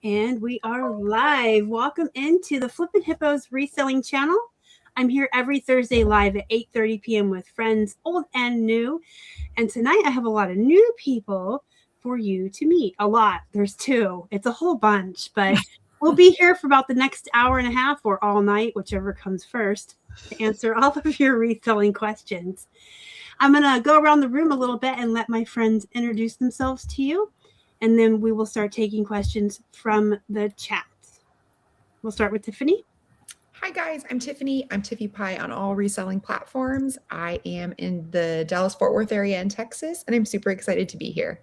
And we are live. Welcome into the Flippin Hippos reselling channel. I'm here every Thursday live at 8:30 p.m. with friends, old and new. And tonight I have a lot of new people for you to meet. A lot. There's two. It's a whole bunch, but we'll be here for about the next hour and a half or all night, whichever comes first, to answer all of your reselling questions. I'm going to go around the room a little bit and let my friends introduce themselves to you. And then we will start taking questions from the chat. We'll start with Tiffany. Hi guys, I'm Tiffany. I'm Tiffie Pie on all reselling platforms. I am in the Dallas-Fort Worth area in Texas, and I'm super excited to be here.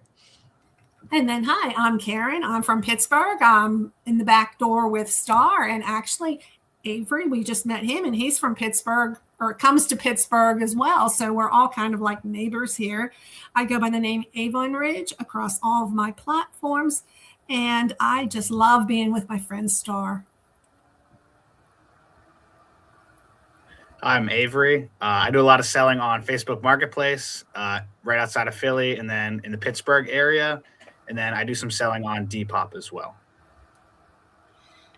And then, hi, I'm Karen. I'm from Pittsburgh. I'm in the back door with Star, and actually Avery, we just met him, and he's from Pittsburgh, or comes to Pittsburgh as well. So we're all kind of like neighbors here. I go by the name Avon Ridge across all of my platforms, and I just love being with my friend Star. I'm Avery. I do a lot of selling on Facebook Marketplace, right outside of Philly, and then in the Pittsburgh area. And then I do some selling on Depop as well.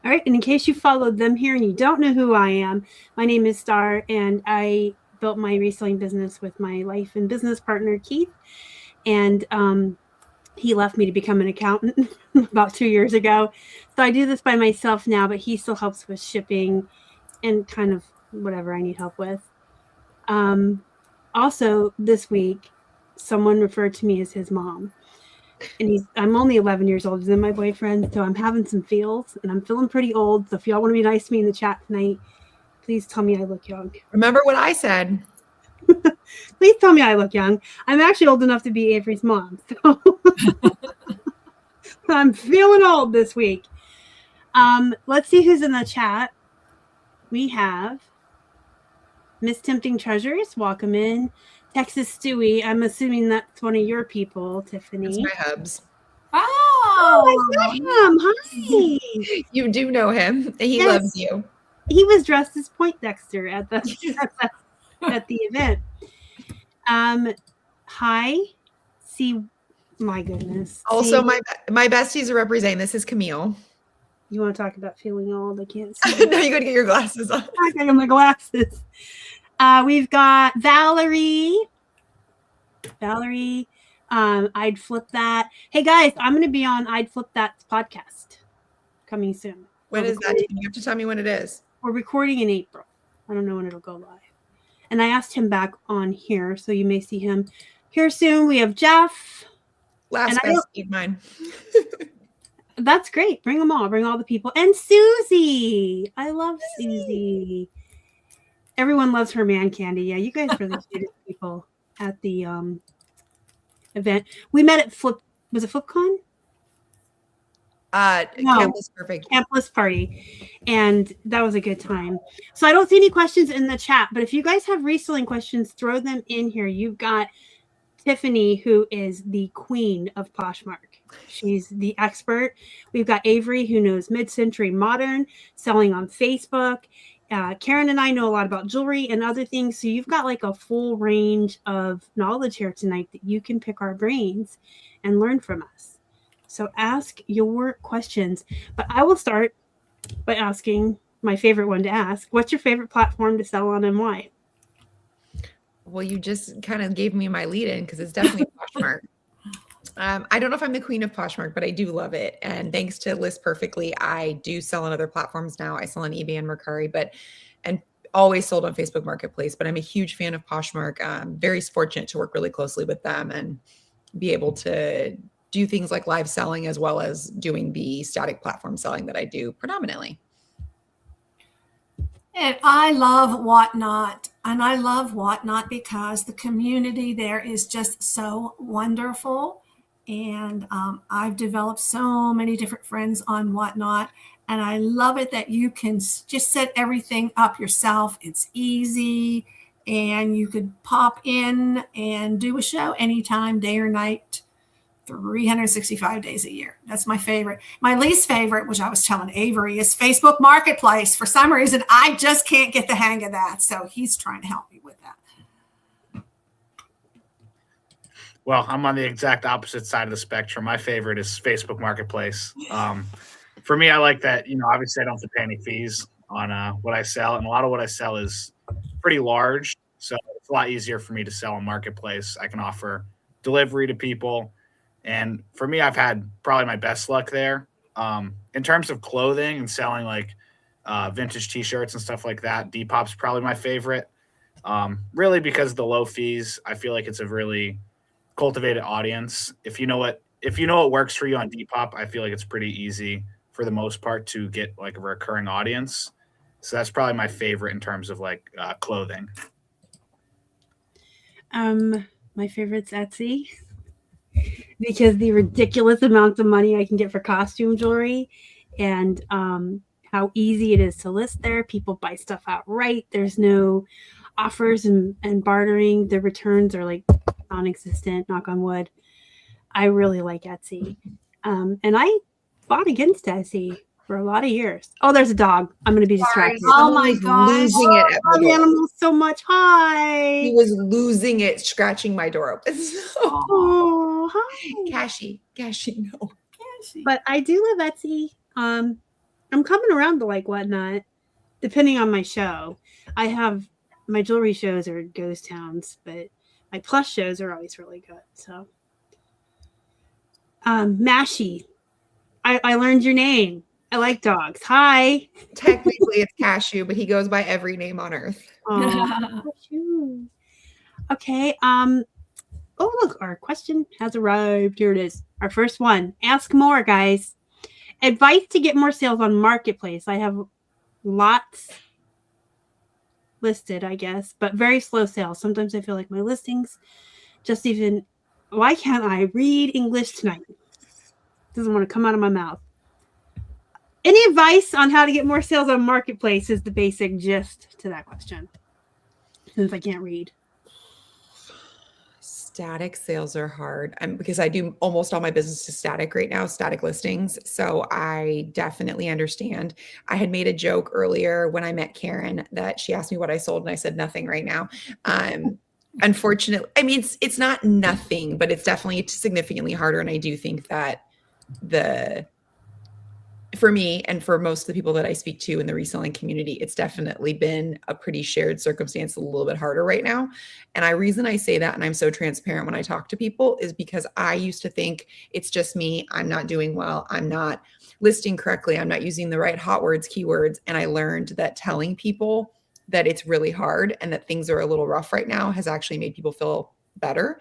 All right. And in case you followed them here and you don't know who I am, my name is Star, and I built my reselling business with my life and business partner, Keith. And he left me to become an accountant about 2 years ago. So I do this by myself now, but he still helps with shipping and kind of whatever I need help with. Also, this week, someone referred to me as his mom. And I'm only 11 years older than my boyfriend, so I'm having some feels, and I'm feeling pretty old. So if y'all want to be nice to me in the chat tonight, please tell me I look young. Remember what I said. Please tell me I look young. I'm actually old enough to be Avery's mom. So I'm feeling old this week. Let's see who's in the chat. We have Miss Tempting Treasures. Welcome in. Texas Stewie. I'm assuming that's one of your people, Tiffany. That's my hubs. Oh, I met him. Hi. You do know him. He Yes. loves you. He was dressed as Poindexter at the at the event. Hi. See, my goodness. Also, See, my besties are representing. This is Camille. you want to talk about feeling old? I can't see. No, you got to get your glasses on. I got my glasses. We've got Valerie. I'd Flip That. Hey guys, I'm going to be on I'd Flip That podcast coming soon. When is that? You have to tell me when it is. We're recording in April. I don't know when it'll go live. And I asked him back on here, so you may see him here soon. We have Jeff. Last bestie, mine. That's great. Bring them all. Bring all the people. And Susie. I love Susie. Everyone loves her man candy. Yeah, you guys are the cutest people at the event. We met at was it FlipCon? No. Campus Perfect. Campus party. And that was a good time. So I don't see any questions in the chat, but if you guys have reselling questions, throw them in here. You've got Tiffany, who is the queen of Poshmark. She's the expert. We've got Avery, who knows mid-century modern, selling on Facebook. Karen and I know a lot about jewelry and other things. So you've got like a full range of knowledge here tonight that you can pick our brains and learn from us. So ask your questions. But I will start by asking my favorite one to ask. What's your favorite platform to sell on and why? Well, you just kind of gave me my lead in because it's definitely Poshmark. I don't know if I'm the queen of Poshmark, but I do love it. And thanks to List Perfectly, I do sell on other platforms now. I sell on eBay and Mercari, and always sold on Facebook Marketplace. But I'm a huge fan of Poshmark. Very fortunate to work really closely with them and be able to do things like live selling as well as doing the static platform selling that I do predominantly. and I love Whatnot. And I love Whatnot because the community there is just so wonderful. And I've developed so many different friends on Whatnot. And I love it that you can just set everything up yourself. It's easy. And you could pop in and do a show anytime, day or night, 365 days a year. That's my favorite. My least favorite, which I was telling Avery, is Facebook Marketplace. For some reason, I just can't get the hang of that. So he's trying to help me with that. Well, I'm on the exact opposite side of the spectrum. My favorite is Facebook Marketplace. for me, I like that, obviously I don't have to pay any fees on what I sell. And a lot of what I sell is pretty large. So it's a lot easier for me to sell on Marketplace. I can offer delivery to people. And for me, I've had probably my best luck there. In terms of clothing and selling like vintage t-shirts and stuff like that, Depop's probably my favorite. Really because of the low fees. I feel like it's a really cultivated audience. If you know what works for you on Depop, I feel like it's pretty easy for the most part to get like a recurring audience. So that's probably my favorite in terms of like clothing. My favorite's Etsy because the ridiculous amounts of money I can get for costume jewelry and how easy it is to list there. People buy stuff outright. There's no offers and bartering. The returns are like non-existent, knock on wood. I really like Etsy. And I fought against Etsy for a lot of years. Oh, there's a dog. I'm going to be distracted. Oh my gosh. Losing it at I love my door. animals so much. Hi. He was losing it, scratching my door open. Oh, hi. Cashy, no. But I do love Etsy. I'm coming around to like Whatnot, depending on my show. I have my jewelry shows are ghost towns, but my plush shows are always really good. So, Mashy, I learned your name. I like dogs. Hi. Technically, it's Cashew, but he goes by every name on earth. Oh, okay. Oh, look, our question has arrived. Here it is. Our first one. Ask more, guys. Advice to get more sales on Marketplace. I have lots listed, I guess, but very slow sales. Sometimes I feel like my listings just even. Why can't I read English tonight? Doesn't want to come out of my mouth. Any advice on how to get more sales on Marketplace is the basic gist to that question, since I can't read. Static sales are hard because I do almost all my business is static right now, static listings. So I definitely understand. I had made a joke earlier when I met Karen that she asked me what I sold and I said nothing right now. Unfortunately, I mean, it's not nothing, but it's definitely significantly harder. And I do think that for me and for most of the people that I speak to in the reselling community, it's definitely been a pretty shared circumstance, a little bit harder right now. And reason I say that, and I'm so transparent when I talk to people, is because I used to think it's just me. I'm not doing well. I'm not listing correctly. I'm not using the right hot words, keywords. And I learned that telling people that it's really hard and that things are a little rough right now has actually made people feel better.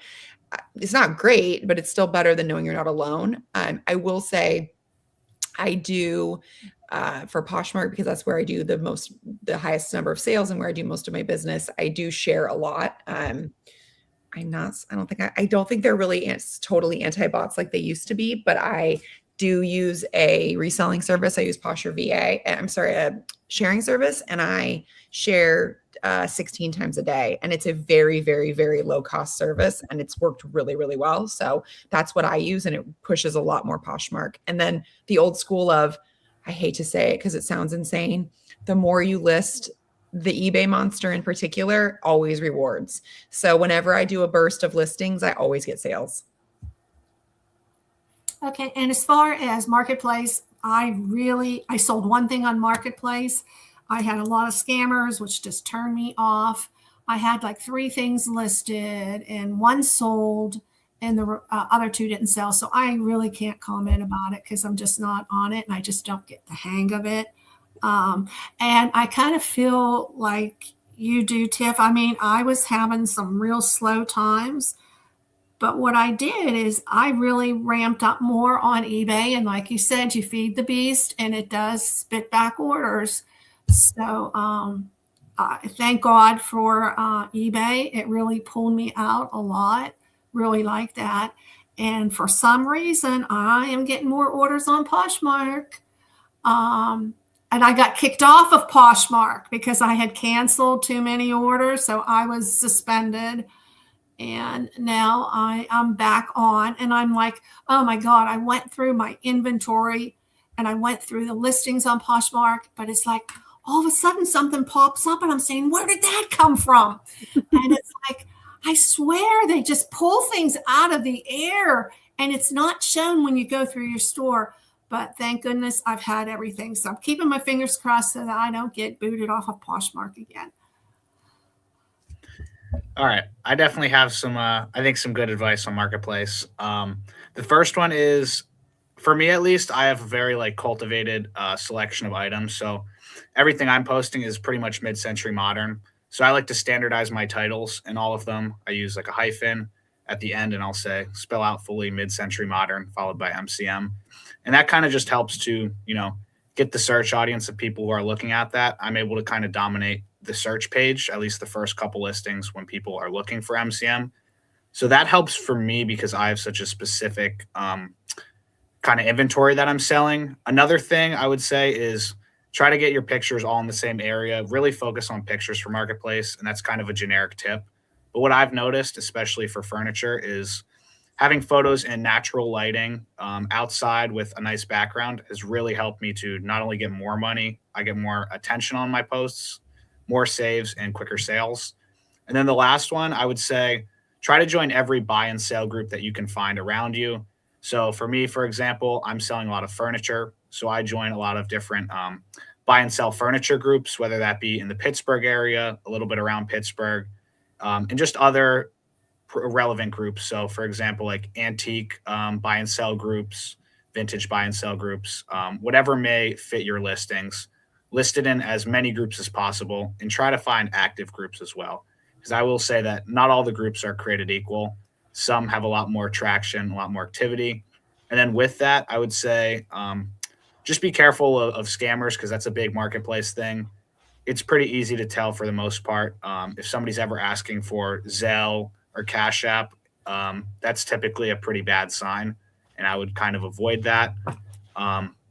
It's not great, but it's still better than knowing you're not alone. I will say, I do for Poshmark, because that's where I do the highest number of sales and where I do most of my business. I do share a lot. I don't think they're really totally anti-bots like they used to be, but I do use a reselling service. I use Posh a sharing service, and I share 16 times a day. And it's a very, very, very low cost service. And it's worked really, really well. So that's what I use. And it pushes a lot more Poshmark. And then the old school of, I hate to say it because it sounds insane, the more you list, the eBay monster in particular always rewards. So whenever I do a burst of listings, I always get sales. Okay. And as far as Marketplace, I sold one thing on Marketplace. I had a lot of scammers, which just turned me off. I had like 3 things listed and 1 sold and the other 2 didn't sell. So I really can't comment about it because I'm just not on it and I just don't get the hang of it. And I kind of feel like you do, Tiff. I mean, I was having some real slow times, but what I did is I really ramped up more on eBay. And like you said, you feed the beast and it does spit back orders. So thank God for eBay. It really pulled me out a lot. Really like that. And for some reason, I am getting more orders on Poshmark. And I got kicked off of Poshmark because I had canceled too many orders. So I was suspended. And now I'm back on. And I'm like, oh my God, I went through my inventory and I went through the listings on Poshmark. But it's like, all of a sudden something pops up and I'm saying, where did that come from? And it's like, I swear they just pull things out of the air and it's not shown when you go through your store. But thank goodness I've had everything. So I'm keeping my fingers crossed so that I don't get booted off of Poshmark again. All right. I definitely have some, I think some good advice on Marketplace. The first one is, for me at least, I have a very like cultivated selection of items. So everything I'm posting is pretty much mid-century modern. So I like to standardize my titles in all of them. I use like a hyphen at the end and I'll say spell out fully mid-century modern followed by MCM. And that kind of just helps to, get the search audience of people who are looking at that. I'm able to kind of dominate the search page, at least the first couple listings when people are looking for MCM. So that helps for me because I have such a specific kind of inventory that I'm selling. Another thing I would say is try to get your pictures all in the same area. Really focus on pictures for Marketplace. And that's kind of a generic tip. But what I've noticed, especially for furniture, is having photos in natural lighting outside with a nice background has really helped me to not only get more money, I get more attention on my posts, more saves, and quicker sales. And then the last one, I would say, try to join every buy and sell group that you can find around you. So for me, for example, I'm selling a lot of furniture. So I join a lot of different buy and sell furniture groups, whether that be in the Pittsburgh area, a little bit around Pittsburgh, and just other relevant groups. So for example, like antique buy and sell groups, vintage buy and sell groups, whatever may fit your listings, list it in as many groups as possible and try to find active groups as well. Because I will say that not all the groups are created equal. Some have a lot more traction, a lot more activity. And then with that, I would say just be careful of scammers because that's a big Marketplace thing. It's pretty easy to tell for the most part. If somebody's ever asking for Zelle or Cash App, that's typically a pretty bad sign. And I would kind of avoid that.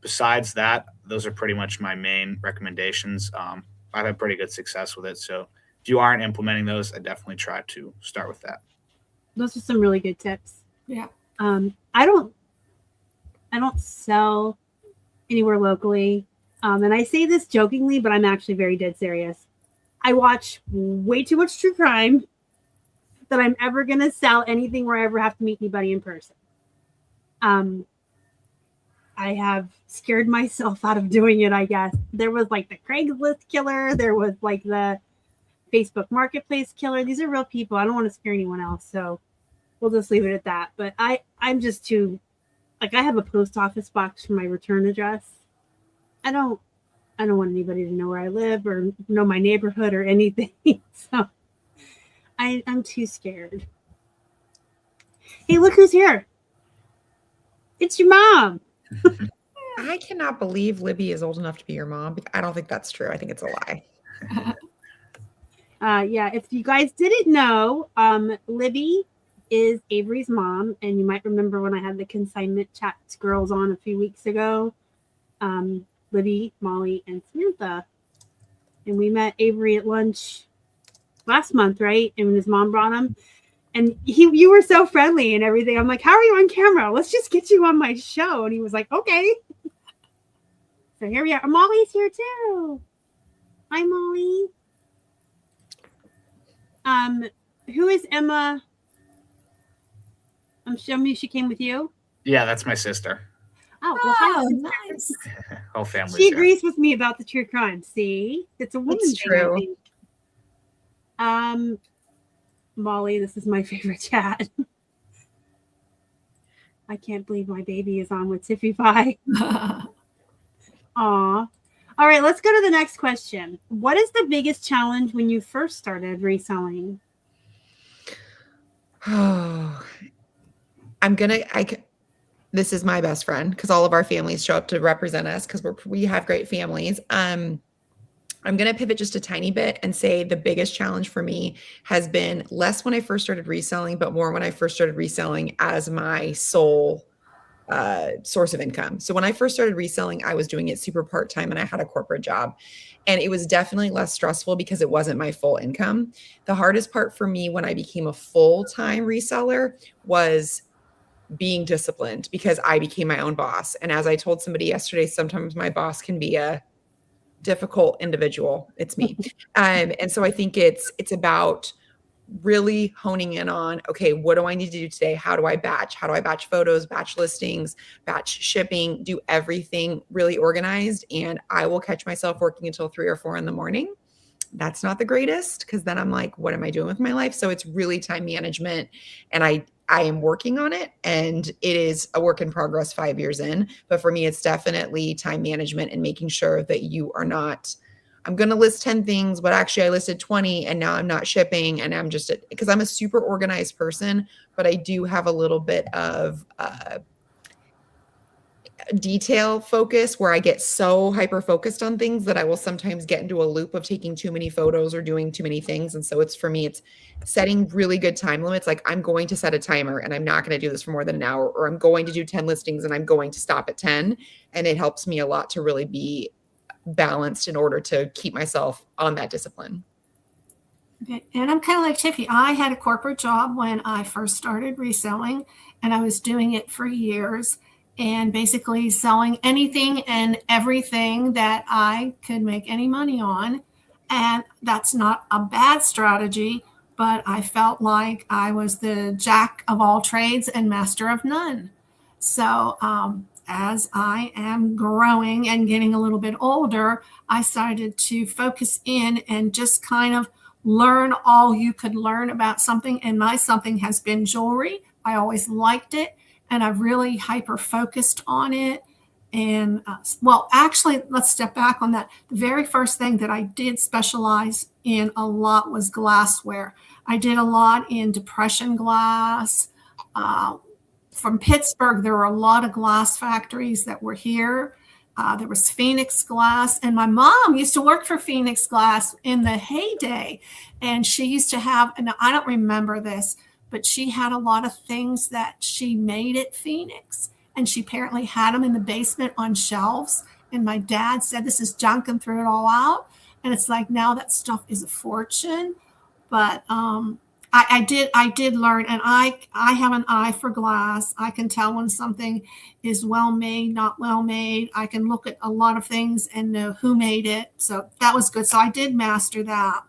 Besides that, those are pretty much my main recommendations. I've had pretty good success with it. So if you aren't implementing those, I definitely try to start with that. Those are some really good tips. Yeah. I don't sell anywhere locally. And I say this jokingly, but I'm actually very dead serious. I watch way too much true crime that I'm ever going to sell anything where I ever have to meet anybody in person. I have scared myself out of doing it, I guess. There was like the Craigslist killer. There was like the Facebook Marketplace killer. These are real people. I don't want to scare anyone else. So we'll just leave it at that. But I'm just too, like, I have a post office box for my return address. I don't want anybody to know where I live or know my neighborhood or anything. So I'm too scared. Hey, look who's here. It's your mom. I cannot believe Libby is old enough to be your mom. I don't think that's true. I think it's a lie. Yeah, if you guys didn't know, Libby is Avery's mom. And you might remember when I had the consignment chats girls on a few weeks ago. Libby, Molly, and Samantha. And we met Avery at lunch last month, right? And when his mom brought him. And you were so friendly and everything. I'm like, how are you on camera? Let's just get you on my show. And he was like, okay. So here we are. Molly's here too. Hi, Molly. Who is Emma? I'm showing you she came with you. Yeah, that's my sister. Oh, well, hi, nice. Whole family. She agrees with me about the true crime. See, it's a woman That's thing, true. I think. Molly, this is my favorite chat. I can't believe my baby is on with Tiffie. Aw. All right, let's go to the next question. What is the biggest challenge when you first started reselling? Oh, this is my best friend because all of our families show up to represent us because we have great families. I'm going to pivot just a tiny bit and say the biggest challenge for me has been less when I first started reselling, but more when I first started reselling as my sole source of income. So when I first started reselling, I was doing it super part-time and I had a corporate job. And it was definitely less stressful because it wasn't my full income. The hardest part for me when I became a full-time reseller was being disciplined because I became my own boss. And as I told somebody yesterday, sometimes my boss can be a difficult individual. It's me. And so I think it's about really honing in on, okay, what do I need to do today? How do I batch? How do I batch photos, batch listings, batch shipping, do everything really organized? And I will catch myself working until 3 or 4 in the morning. That's not the greatest, because then I'm like, what am I doing with my life? So it's really time management, and I am working on it, and it is a work in progress 5 years in. But for me, it's definitely time management and making sure that you are not, I'm going to list 10 things, but actually I listed 20 and now I'm not shipping. And I'm just, because I'm a super organized person, but I do have a little bit of detail focus where I get so hyper focused on things that I will sometimes get into a loop of taking too many photos or doing too many things. And so it's, for me, it's setting really good time limits. Like, I'm going to set a timer and I'm not going to do this for more than an hour, or I'm going to do 10 listings and I'm going to stop at 10. And it helps me a lot to really be balanced in order to keep myself on that discipline. Okay. And I'm kind of like Tiffy. I had a corporate job when I first started reselling, and I was doing it for years, and basically selling anything and everything that I could make any money on. And that's not a bad strategy, but I felt like I was the jack of all trades and master of none. So as I am growing and getting a little bit older, I started to focus in and just kind of learn all you could learn about something. And my something has been jewelry. I always liked it, and I've really hyper focused on it. And well, actually, let's step back on that. The very first thing that I did specialize in a lot was glassware. I did a lot in depression glass. From Pittsburgh, there were a lot of glass factories that were here. There was Phoenix Glass, and my mom used to work for Phoenix Glass in the heyday. And she used to have, and I don't remember this, but she had a lot of things that she made at Phoenix, and she apparently had them in the basement on shelves. And my dad said, this is junk, and threw it all out. And it's like, now that stuff is a fortune. But I did learn, and I have an eye for glass. I can tell when something is well made, not well made. I can look at a lot of things and know who made it. So that was good. So I did master that.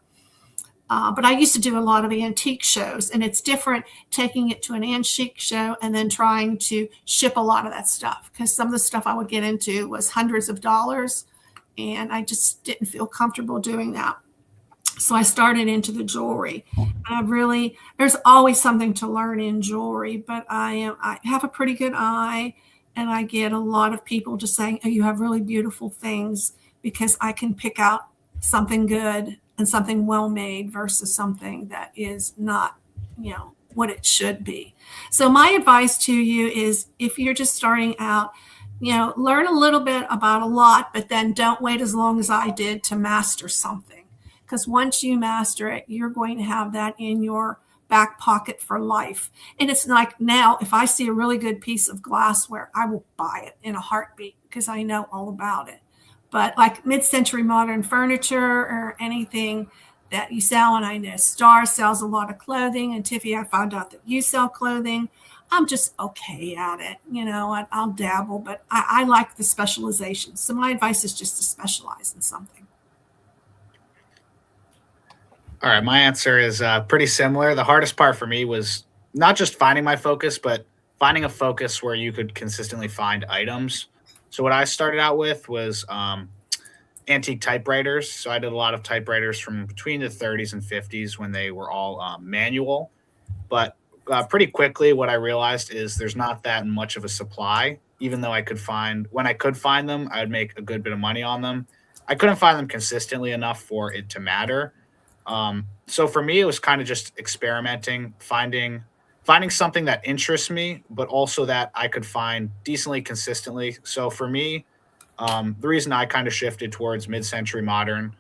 But I used to do a lot of antique shows, and it's different taking it to an antique show and then trying to ship a lot of that stuff, because some of the stuff I would get into was hundreds of dollars, and I just didn't feel comfortable doing that. So I started into the jewelry. And there's always something to learn in jewelry, but I have a pretty good eye, and I get a lot of people just saying, oh, you have really beautiful things, because I can pick out something good and something well made versus something that is not, what it should be. So my advice to you is, if you're just starting out, learn a little bit about a lot, but then don't wait as long as I did to master something. Because once you master it, you're going to have that in your back pocket for life. And it's like, now, if I see a really good piece of glassware, I will buy it in a heartbeat, because I know all about it. But like mid-century modern furniture or anything that you sell, and I know Star sells a lot of clothing, and Tiffy, I found out that you sell clothing. I'm just okay at it. I'll dabble, but I like the specialization. So my advice is just to specialize in something. All right, my answer is pretty similar. The hardest part for me was not just finding my focus, but finding a focus where you could consistently find items. So what I started out with was antique typewriters. So I did a lot of typewriters from between the 30s and 50s when they were all manual. But pretty quickly, what I realized is there's not that much of a supply. Even though when I could find them, I would make a good bit of money on them. I couldn't find them consistently enough for it to matter. So for me, it was kind of just experimenting, finding something that interests me, but also that I could find decently consistently. So for me, the reason I kind of shifted towards mid-century modern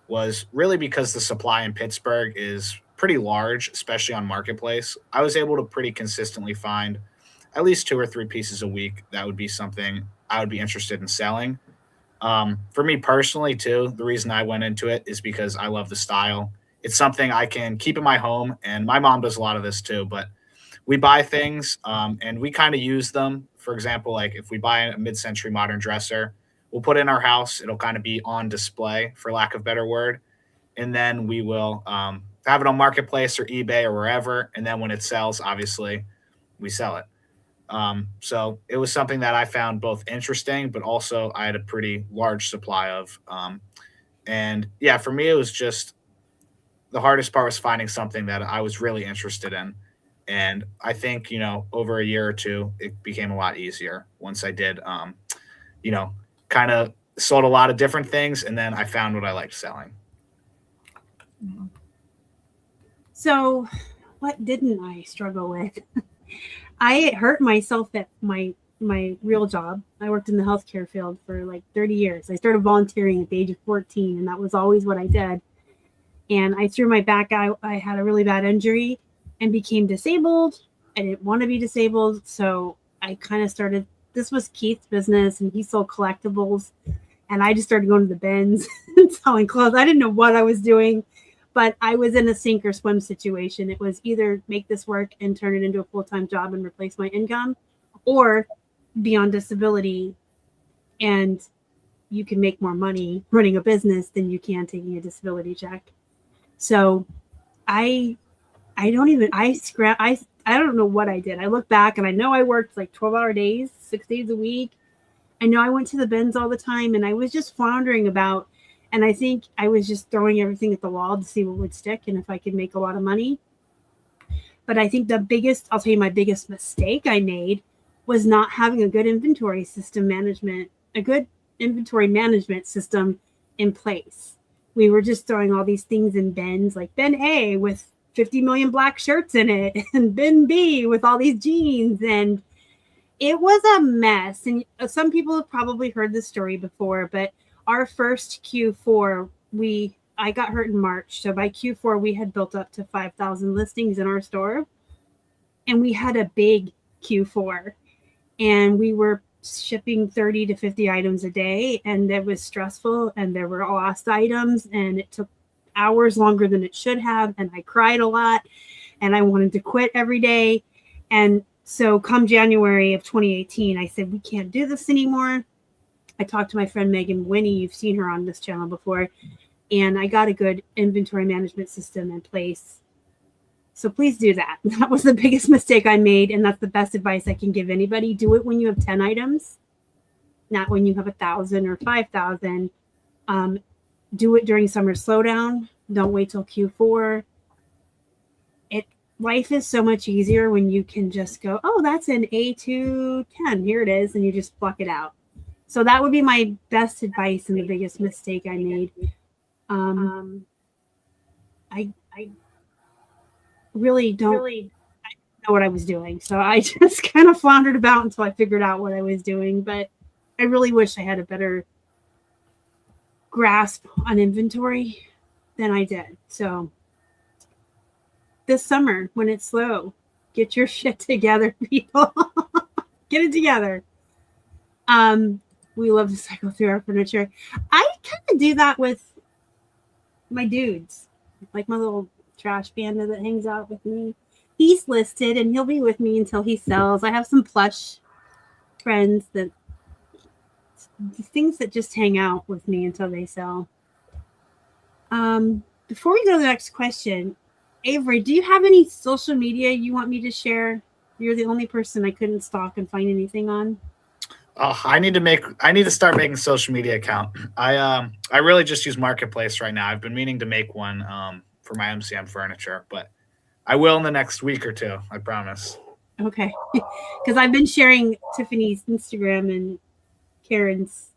was really because the supply in Pittsburgh is pretty large, especially on Marketplace. I was able to pretty consistently find at least 2 or 3 pieces a week that would be something I would be interested in selling. For me personally, too, the reason I went into it is because I love the style. It's something I can keep in my home, and my mom does a lot of this too, but we buy things and we kind of use them. For example, like if we buy a mid-century modern dresser, we'll put it in our house. It'll kind of be on display, for lack of a better word. And then we will have it on Marketplace or eBay or wherever. And then when it sells, obviously we sell it. So it was something that I found both interesting, but also I had a pretty large supply of. And yeah, for me, it was just the hardest part was finding something that I was really interested in. And I think, over a year or two, it became a lot easier once I did, kind of sold a lot of different things. And then I found what I liked selling. So what didn't I struggle with? I hurt myself at my real job. I worked in the healthcare field for like 30 years. I started volunteering at the age of 14, and that was always what I did. And I threw my back out. I had a really bad injury and became disabled. I didn't want to be disabled. So I kind of started, this was Keith's business, and he sold collectibles. And I just started going to the bins and selling clothes. I didn't know what I was doing, but I was in a sink or swim situation. It was either make this work and turn it into a full-time job and replace my income, or be on disability and you can make more money running a business than you can taking a disability check. So I don't know what I did. I look back and I know I worked like 12-hour days, 6 days a week. I know I went to the bins all the time, and I was just floundering about, and I think I was just throwing everything at the wall to see what would stick and if I could make a lot of money. But I think I'll tell you my biggest mistake I made was not having a good inventory management system in place. We were just throwing all these things in bins, like bin A with 50 million black shirts in it, and bin B with all these jeans, and it was a mess. And some people have probably heard this story before, but our first Q4, I got hurt in March. So by Q4, we had built up to 5,000 listings in our store, and we had a big Q4, and we were shipping 30 to 50 items a day, and it was stressful, and there were lost items, and it took hours longer than it should have. And I cried a lot, and I wanted to quit every day. And so come January of 2018, I said, we can't do this anymore. I talked to my friend Megan Winnie. You've seen her on this channel before. And I got a good inventory management system in place. So please do that. That was the biggest mistake I made. And that's the best advice I can give anybody. Do it when you have 10 items, not when you have 1,000 or 5,000. Do it during summer slowdown. Don't wait till Q4. Life is so much easier when you can just go, oh, that's an A210. Here it is. And you just pluck it out. So that would be my best advice and the biggest mistake I made. I really don't know what I was doing. So I just kind of floundered about until I figured out what I was doing. But I really wish I had a better grasp on inventory than I did. So this summer, when it's slow, get your shit together, people. Get it together. We love to cycle through our furniture. I kind of do that with my dudes, like my little trash panda that hangs out with me. He's listed, and he'll be with me until he sells. I have some plush friends things that just hang out with me until they sell. Before we go to the next question, Avery, do you have any social media you want me to share? You're the only person I couldn't stalk and find anything on. Oh, I need to start making a social media account. I really just use Marketplace right now. I've been meaning to make one for my MCM furniture, but I will in the next week or two. I promise. Okay, because I've been sharing Tiffany's Instagram and Karen's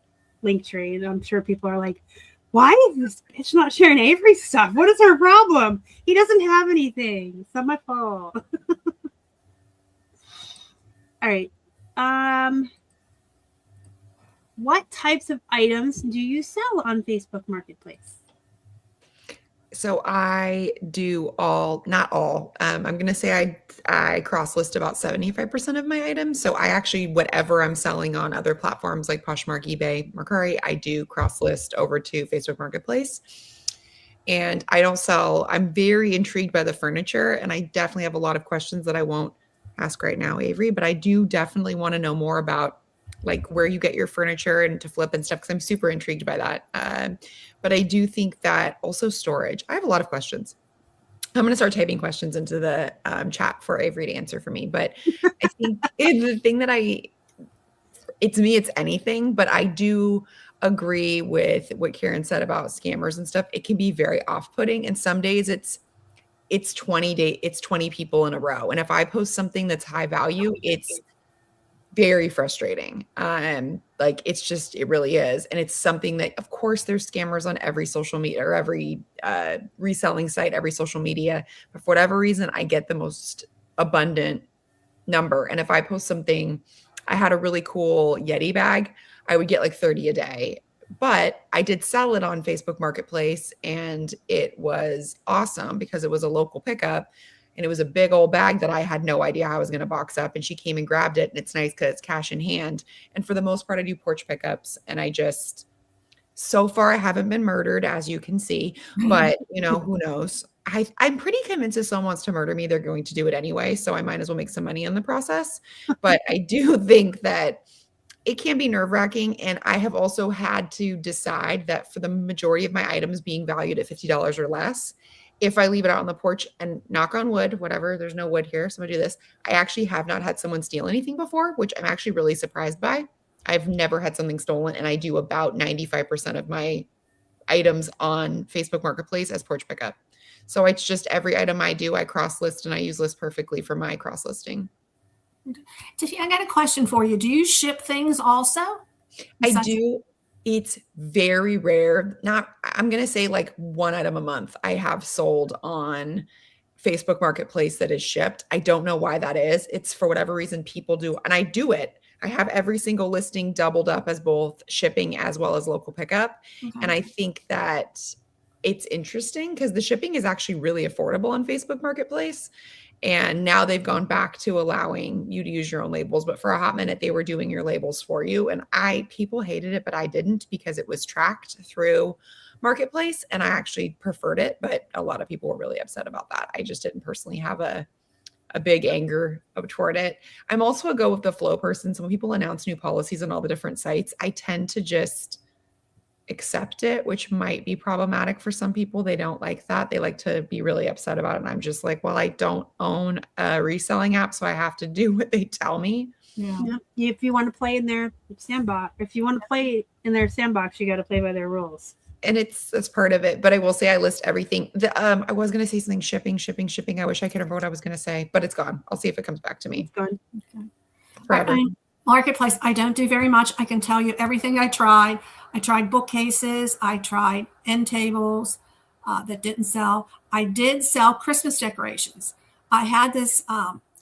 Linktree, and I'm sure people are like, why is this bitch not sharing Avery's stuff? What is her problem? He doesn't have anything. It's not my fault. All right. What types of items do you sell on Facebook Marketplace? So I do not all. I'm going to say I cross list about 75% of my items. So I actually, whatever I'm selling on other platforms like Poshmark, eBay, Mercari, I do cross list over to Facebook Marketplace. And I don't sell. I'm very intrigued by the furniture, and I definitely have a lot of questions that I won't ask right now, Avery, but I do definitely want to know more about like where you get your furniture and to flip and stuff, because I'm super intrigued by that. But I do think that also storage. I have a lot of questions. I'm going to start typing questions into the chat for Avery to answer for me. But I think the thing that it's me, it's anything, but I do agree with what Karen said about scammers and stuff. It can be very off-putting. And some days it's 20 people in a row. And if I post something that's high value, it's very frustrating. Like it really is. And it's something that, of course, there's scammers on every social media or every reselling site, every social media. But for whatever reason, I get the most abundant number. And if I post something, I had a really cool Yeti bag, I would get like 30 a day. But I did sell it on Facebook Marketplace, and it was awesome because it was a local pickup. And it was a big old bag that I had no idea how I was going to box up. And she came and grabbed it. And it's nice because it's cash in hand. And for the most part, I do porch pickups. And so far, I haven't been murdered, as you can see. But, who knows? I'm pretty convinced if someone wants to murder me, they're going to do it anyway. So I might as well make some money in the process. But I do think that it can be nerve-wracking. And I have also had to decide that for the majority of my items being valued at $50 or less, if I leave it out on the porch, and knock on wood, whatever, there's no wood here, so I'm gonna do this. I actually have not had someone steal anything before, which I'm actually really surprised by. I've never had something stolen, and I do about 95% of my items on Facebook Marketplace as porch pickup. So it's just every item I do, I cross-list, and I use List Perfectly for my cross-listing. Tiffy, I got a question for you. Do you ship things also? I do. It's very rare. I'm going to say like one item a month I have sold on Facebook Marketplace that is shipped. I don't know why that is. It's for whatever reason people do. And I do it. I have every single listing doubled up as both shipping as well as local pickup. Okay. And I think that it's interesting because the shipping is actually really affordable on Facebook Marketplace. And now they've gone back to allowing you to use your own labels. But for a hot minute, they were doing your labels for you. And people hated it, but I didn't because it was tracked through Marketplace. And I actually preferred it. But a lot of people were really upset about that. I just didn't personally have a big anger toward it. I'm also a go with the flow person. So when people announce new policies on all the different sites, I tend to just accept it, which might be problematic for some people. They don't like that. They like to be really upset about it. And I'm just like, well, I don't own a reselling app, so I have to do what they tell me. Yeah. If you want to play in their sandbox, you got to play by their rules. And that's part of it. But I will say I list everything. I was going to say something shipping. I wish I could remember what I was going to say, but it's gone. I'll see if it comes back to me. It's gone. Okay. Forever. Marketplace, I don't do very much. I can tell you everything I tried. I tried bookcases. I tried end tables that didn't sell. I did sell Christmas decorations. I had this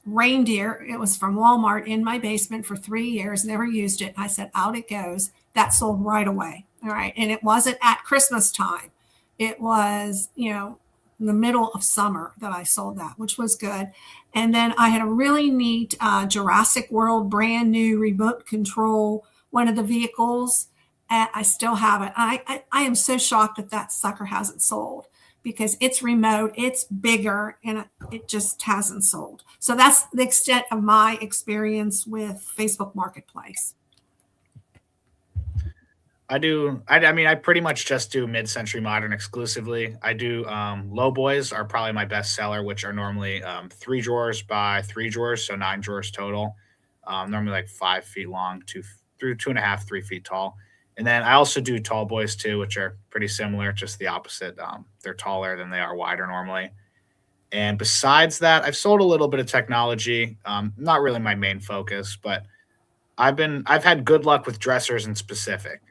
reindeer. It was from Walmart in my basement for 3 years, never used it. I said, out it goes. That sold right away. All right. And it wasn't at Christmas time. It was, in the middle of summer that I sold that, which was good. And then I had a really neat Jurassic World brand new remote control, one of the vehicles. And I still have it. I am so shocked that sucker hasn't sold because it's remote, it's bigger, and it just hasn't sold. So that's the extent of my experience with Facebook Marketplace. I pretty much just do mid-century modern exclusively. I do low boys are probably my best seller, which are normally 3 drawers by 3 drawers, so 9 drawers total. Normally like 5 feet long, 2.5, 3 feet tall. And then I also do tall boys too, which are pretty similar, just the opposite. They're taller than they are wider normally. And besides that, I've sold a little bit of technology. Not really my main focus, but I've had good luck with dressers in specific.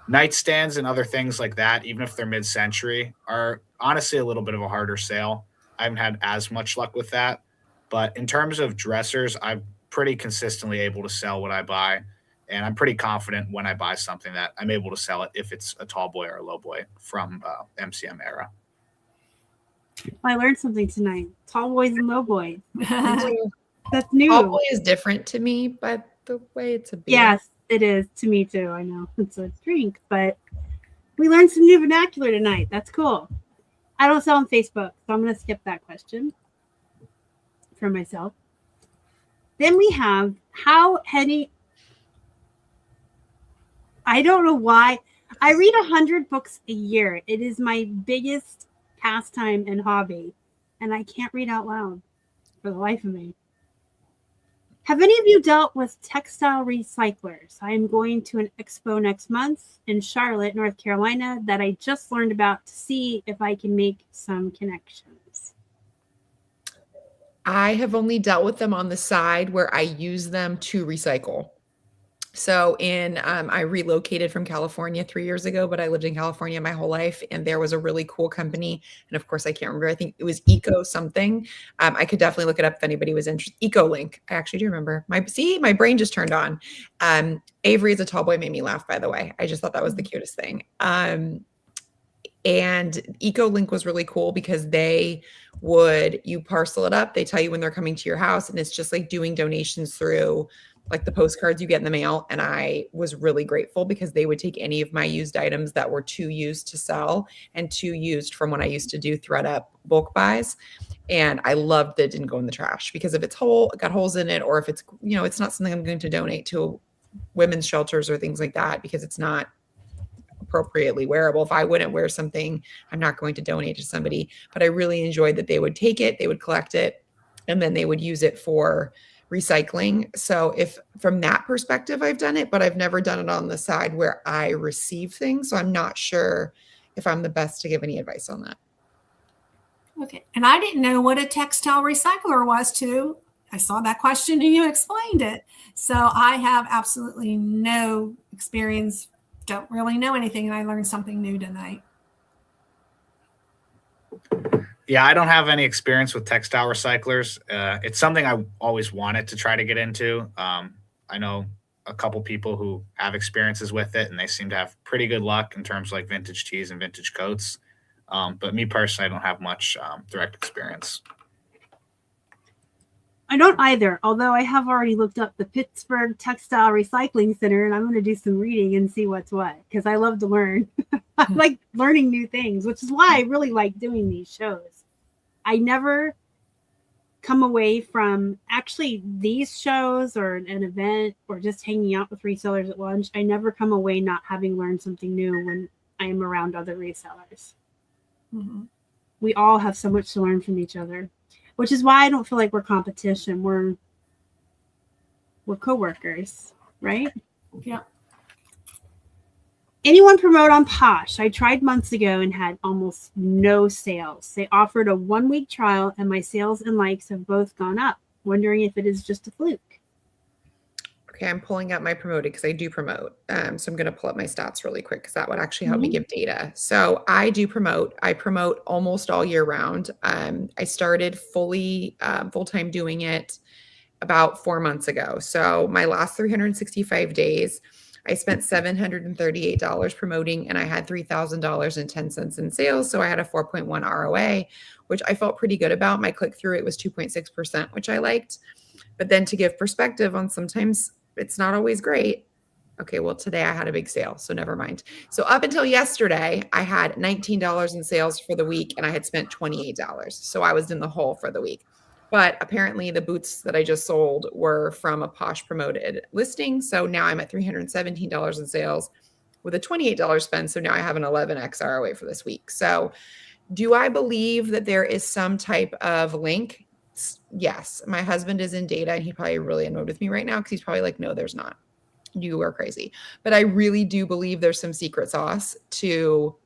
Nightstands and other things like that, even if they're mid-century, are honestly a little bit of a harder sale. I haven't had as much luck with that. But in terms of dressers, I'm pretty consistently able to sell what I buy. And I'm pretty confident when I buy something that I'm able to sell it if it's a tall boy or a low boy from MCM era. I learned something tonight. Tall boys and low boys. That's new. Tall boy is different to me, but the way it's a beer. Yes, it is to me too. I know it's a drink, but we learned some new vernacular tonight. That's cool. I don't sell on Facebook, so I'm going to skip that question for myself. Then we have I don't know why. I read 100 books a year. It is my biggest pastime, and hobby. And I can't read out loud for the life of me. Have any of you dealt with textile recyclers? I am going to an expo next month in Charlotte, North Carolina, that I just learned about to see if I can make some connections. I have only dealt with them on the side where I use them to recycle. So I relocated from California 3 years ago, but I lived in California my whole life. And there was a really cool company. And of course, I can't remember. I think it was Eco something. I could definitely look it up if anybody was interested. EcoLink. I actually do remember. My brain just turned on. Avery is a tall boy, made me laugh, by the way. I just thought that was the cutest thing. And EcoLink was really cool because you parcel it up. They tell you when they're coming to your house, and it's just like doing donations through like the postcards you get in the mail. And I was really grateful because they would take any of my used items that were too used to sell and too used from when I used to do thread up bulk buys. And I loved that it didn't go in the trash, because if it's got holes in it, or if it's, it's not something I'm going to donate to women's shelters or things like that, because it's not appropriately wearable. If I wouldn't wear something, I'm not going to donate to somebody. But I really enjoyed that they would take it, they would collect it, and then they would use it for recycling. So if from that perspective, I've done it, but I've never done it on the side where I receive things. So I'm not sure if I'm the best to give any advice on that. Okay. And I didn't know what a textile recycler was too. I saw that question and you explained it. So I have absolutely no experience, don't really know anything. And I learned something new tonight. Yeah, I don't have any experience with textile recyclers. It's something I always wanted to try to get into. I know a couple people who have experiences with it, and they seem to have pretty good luck in terms of like vintage tees and vintage coats. But me personally, I don't have much direct experience. I don't either, although I have already looked up the Pittsburgh Textile Recycling Center, and I'm going to do some reading and see what's what, because I love to learn. I like learning new things, which is why I really like doing these shows. I never come away from actually these shows or an event or just hanging out with resellers at lunch. I never come away not having learned something new when I am around other resellers. Mm-hmm. We all have so much to learn from each other, which is why I don't feel like we're competition. We're coworkers, right? Yeah. Anyone promote on Posh? I tried months ago and had almost no sales. They offered a 1-week trial and my sales and likes have both gone up. Wondering if it is just a fluke. Okay, I'm pulling up my promoted because I do promote. So I'm going to pull up my stats really quick because that would actually help me give data. So I do promote. I promote almost all year round. I started full-time doing it about 4 months ago. So my last 365 days, I spent $738 promoting, and I had $3,000.10 in sales. So I had a 4.1 ROA, which I felt pretty good about. My click-through rate was 2.6%, which I liked. But then to give perspective on, sometimes it's not always great. Okay, well, today I had a big sale, so never mind. So up until yesterday, I had $19 in sales for the week, and I had spent $28. So I was in the hole for the week. But apparently the boots that I just sold were from a Posh promoted listing. So now I'm at $317 in sales with a $28 spend. So now I have an 11x ROA for this week. So do I believe that there is some type of link? Yes. My husband is in data, and he's probably really annoyed with me right now because he's probably like, no, there's not. You are crazy. But I really do believe there's some secret sauce to,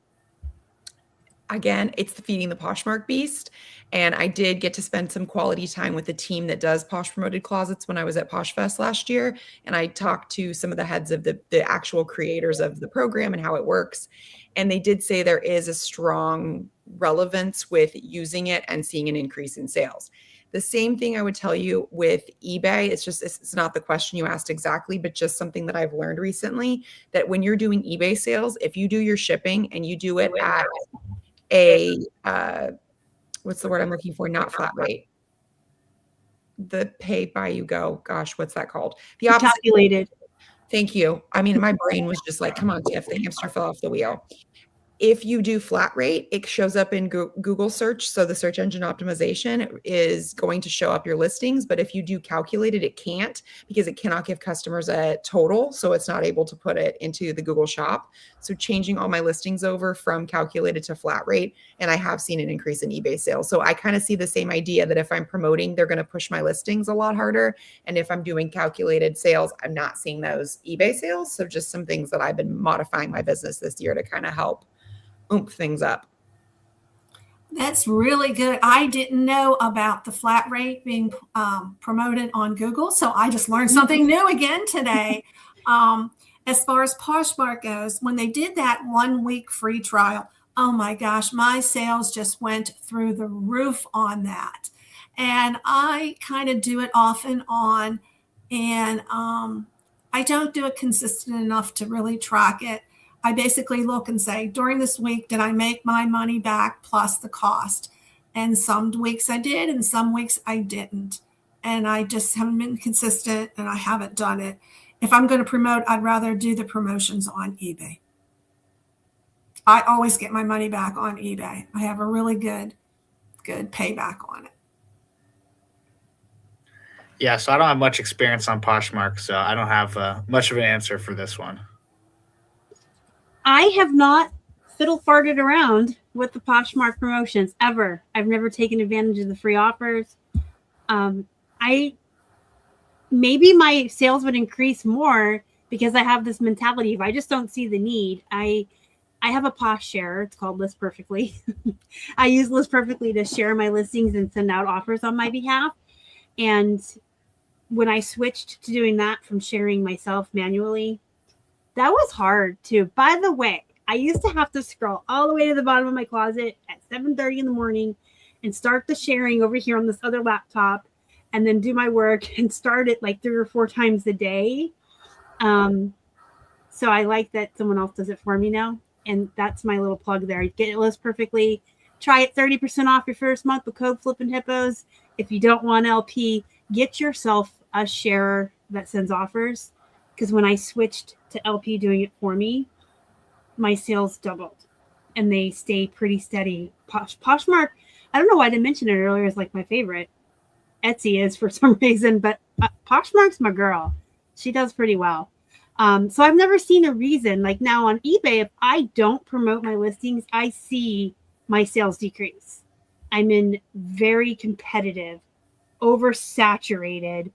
again, it's the feeding the Poshmark beast. And I did get to spend some quality time with the team that does Posh promoted closets when I was at Posh Fest last year. And I talked to some of the heads of the actual creators of the program and how it works. And they did say there is a strong relevance with using it and seeing an increase in sales. The same thing I would tell you with eBay. It's not the question you asked exactly, but just something that I've learned recently, that when you're doing eBay sales, if you do your shipping and you do it at a, what's the word I'm looking for? Not flat rate. The pay by you go. Gosh, what's that called? The opposite. Calculated. Thank you. I mean, my brain was just like, come on, Tiff, the hamster fell off the wheel. If you do flat rate, it shows up in Google search. So the search engine optimization is going to show up your listings. But if you do calculated, it can't, because it cannot give customers a total. So it's not able to put it into the Google shop. So changing all my listings over from calculated to flat rate. And I have seen an increase in eBay sales. So I kind of see the same idea that if I'm promoting, they're going to push my listings a lot harder. And if I'm doing calculated sales, I'm not seeing those eBay sales. So just some things that I've been modifying my business this year to kind of help oomph things up. That's really good. I didn't know about the flat rate being promoted on Google. So I just learned something new again today. As far as Poshmark goes, when they did that 1 week free trial, oh my gosh, my sales just went through the roof on that. And I kind of do it off and on. And I don't do it consistent enough to really track it. I basically look and say, during this week, did I make my money back plus the cost? And some weeks I did, and some weeks I didn't. And I just haven't been consistent, and I haven't done it. If I'm going to promote, I'd rather do the promotions on eBay. I always get my money back on eBay. I have a really good payback on it. Yeah, so I don't have much experience on Poshmark, so I don't have much of an answer for this one. I have not fiddle farted around with the Poshmark promotions ever. I've never taken advantage of the free offers. Maybe my sales would increase more because I have this mentality of I just don't see the need. I have a Posh share. It's called List Perfectly. I use List Perfectly to share my listings and send out offers on my behalf. And when I switched to doing that from sharing myself manually, that was hard too. By the way, I used to have to scroll all the way to the bottom of my closet at 7:30 in the morning and start the sharing over here on this other laptop, and then do my work and start it like 3 or 4 times a day. So I like that someone else does it for me now. And that's my little plug there. Get it List Perfectly. Try it 30% off your first month with code FlippinHippos. If you don't want LP, get yourself a share that sends offers. Because when I switched to LP doing it for me, my sales doubled. And they stay pretty steady. Poshmark, I don't know why I didn't mention it earlier, is like my favorite. Etsy is for some reason, but Poshmark's my girl. She does pretty well. So I've never seen a reason. Like now on eBay, if I don't promote my listings, I see my sales decrease. I'm in very competitive, oversaturated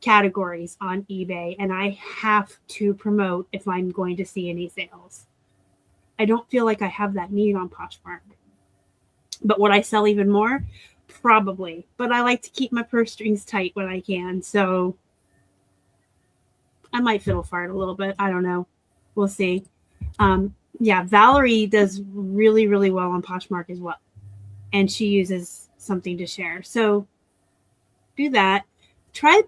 categories on eBay, and I have to promote if I'm going to see any sales. I don't feel like I have that need on Poshmark. But would I sell even more? Probably. But I like to keep my purse strings tight when I can, so I might fiddle fart a little bit. I don't know. We'll see. Yeah, Valerie does really, really well on Poshmark as well. And she uses something to share. So do that. Try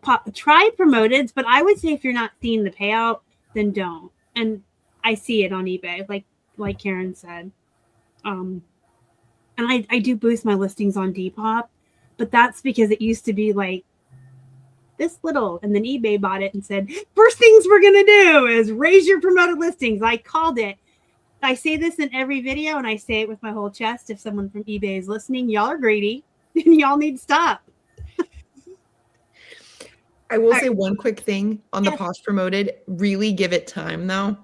promoted, but I would say if you're not seeing the payout, then don't. And I see it on eBay, like Karen said. And I do boost my listings on Depop, but that's because it used to be like this little, and then eBay bought it and said, first things we're going to do is raise your promoted listings. I called it. I say this in every video, and I say it with my whole chest. If someone from eBay is listening, y'all are greedy and y'all need to stop. I will say one quick thing on the Posh promoted. Really give it time though.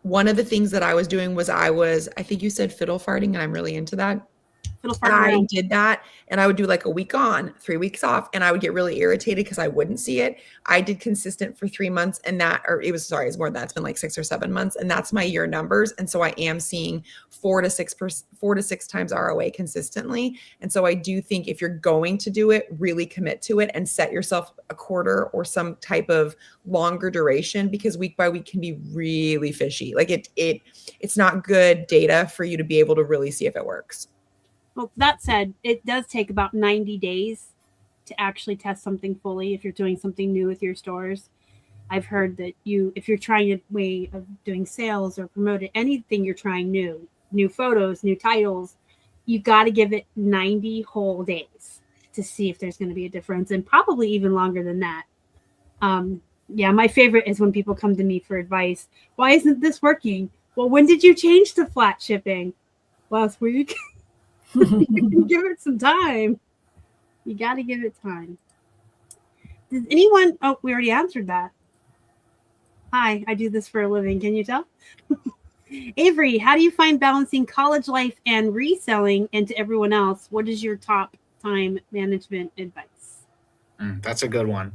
One of the things that I was doing was I think you said fiddle farting, and I'm really into that. I did that, and I would do like a week on, 3 weeks off, and I would get really irritated because I wouldn't see it. I did consistent for 3 months, and it's more than that. It's been like 6 or 7 months, and that's my year numbers. And so I am seeing 4 to 6 times ROA consistently. And so I do think if you're going to do it, really commit to it and set yourself a quarter or some type of longer duration, because week by week can be really fishy. Like it's not good data for you to be able to really see if it works. Well, that said, it does take about 90 days to actually test something fully if you're doing something new with your stores. I've heard that if you're trying a way of doing sales or promoting anything, you're trying new photos, new titles, you got to give it 90 whole days to see if there's going to be a difference, and probably even longer than that. Yeah, my favorite is when people come to me for advice. Why isn't this working? Well, when did you change to flat shipping? Last week. You can give it some time. You got to give it time. Does anyone? Oh, we already answered that. Hi, I do this for a living. Can you tell? Avery, how do you find balancing college life and reselling? And to everyone else, what is your top time management advice? That's a good one.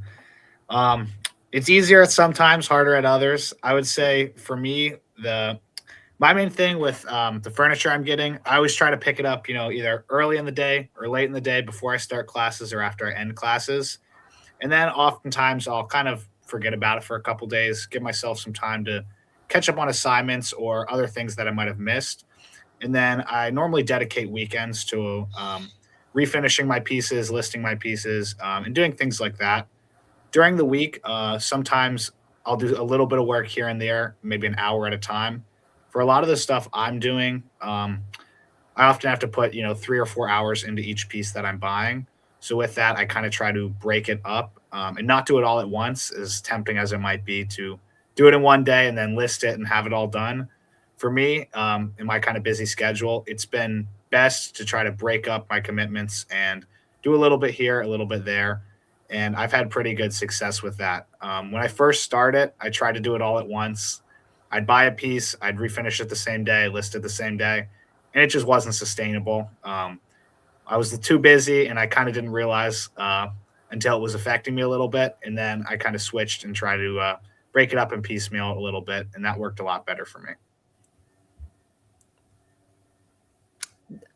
It's easier at sometimes, harder at others. I would say for me, my main thing with the furniture I'm getting, I always try to pick it up, either early in the day or late in the day before I start classes or after I end classes. And then oftentimes I'll kind of forget about it for a couple days, give myself some time to catch up on assignments or other things that I might have missed. And then I normally dedicate weekends to refinishing my pieces, listing my pieces, and doing things like that. During the week, sometimes I'll do a little bit of work here and there, maybe an hour at a time. For a lot of the stuff I'm doing, I often have to put, 3 or 4 hours into each piece that I'm buying. So with that, I kind of try to break it up and not do it all at once, as tempting as it might be to do it in one day and then list it and have it all done. For me, in my kind of busy schedule, it's been best to try to break up my commitments and do a little bit here, a little bit there. And I've had pretty good success with that. When I first started, I tried to do it all at once. I'd buy a piece, I'd refinish it the same day, list it the same day, and it just wasn't sustainable. I was too busy, and I kind of didn't realize until it was affecting me a little bit. And then I kind of switched and tried to break it up in piecemeal a little bit, and that worked a lot better for me.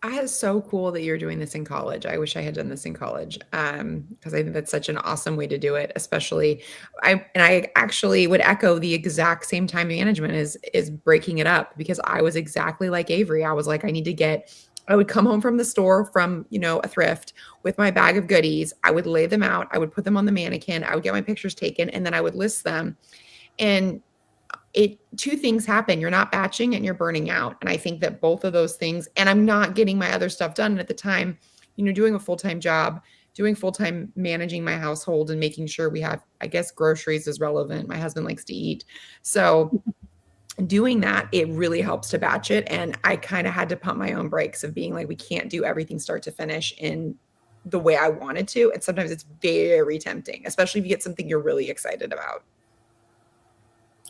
It's so cool that you're doing this in college. I wish I had done this in college because I think that's such an awesome way to do it. Especially, I actually would echo the exact same time management is breaking it up, because I was exactly like Avery. I was like, I would come home from the store from, a thrift with my bag of goodies. I would lay them out. I would put them on the mannequin. I would get my pictures taken, and then I would list them. And two things happen. You're not batching and you're burning out. And I think that both of those things, and I'm not getting my other stuff done. And at the time, doing a full-time job, doing full-time managing my household and making sure we have, I guess, groceries is relevant. My husband likes to eat. So doing that, it really helps to batch it. And I kind of had to pump my own brakes of being like, we can't do everything start to finish in the way I wanted to. And sometimes it's very tempting, especially if you get something you're really excited about.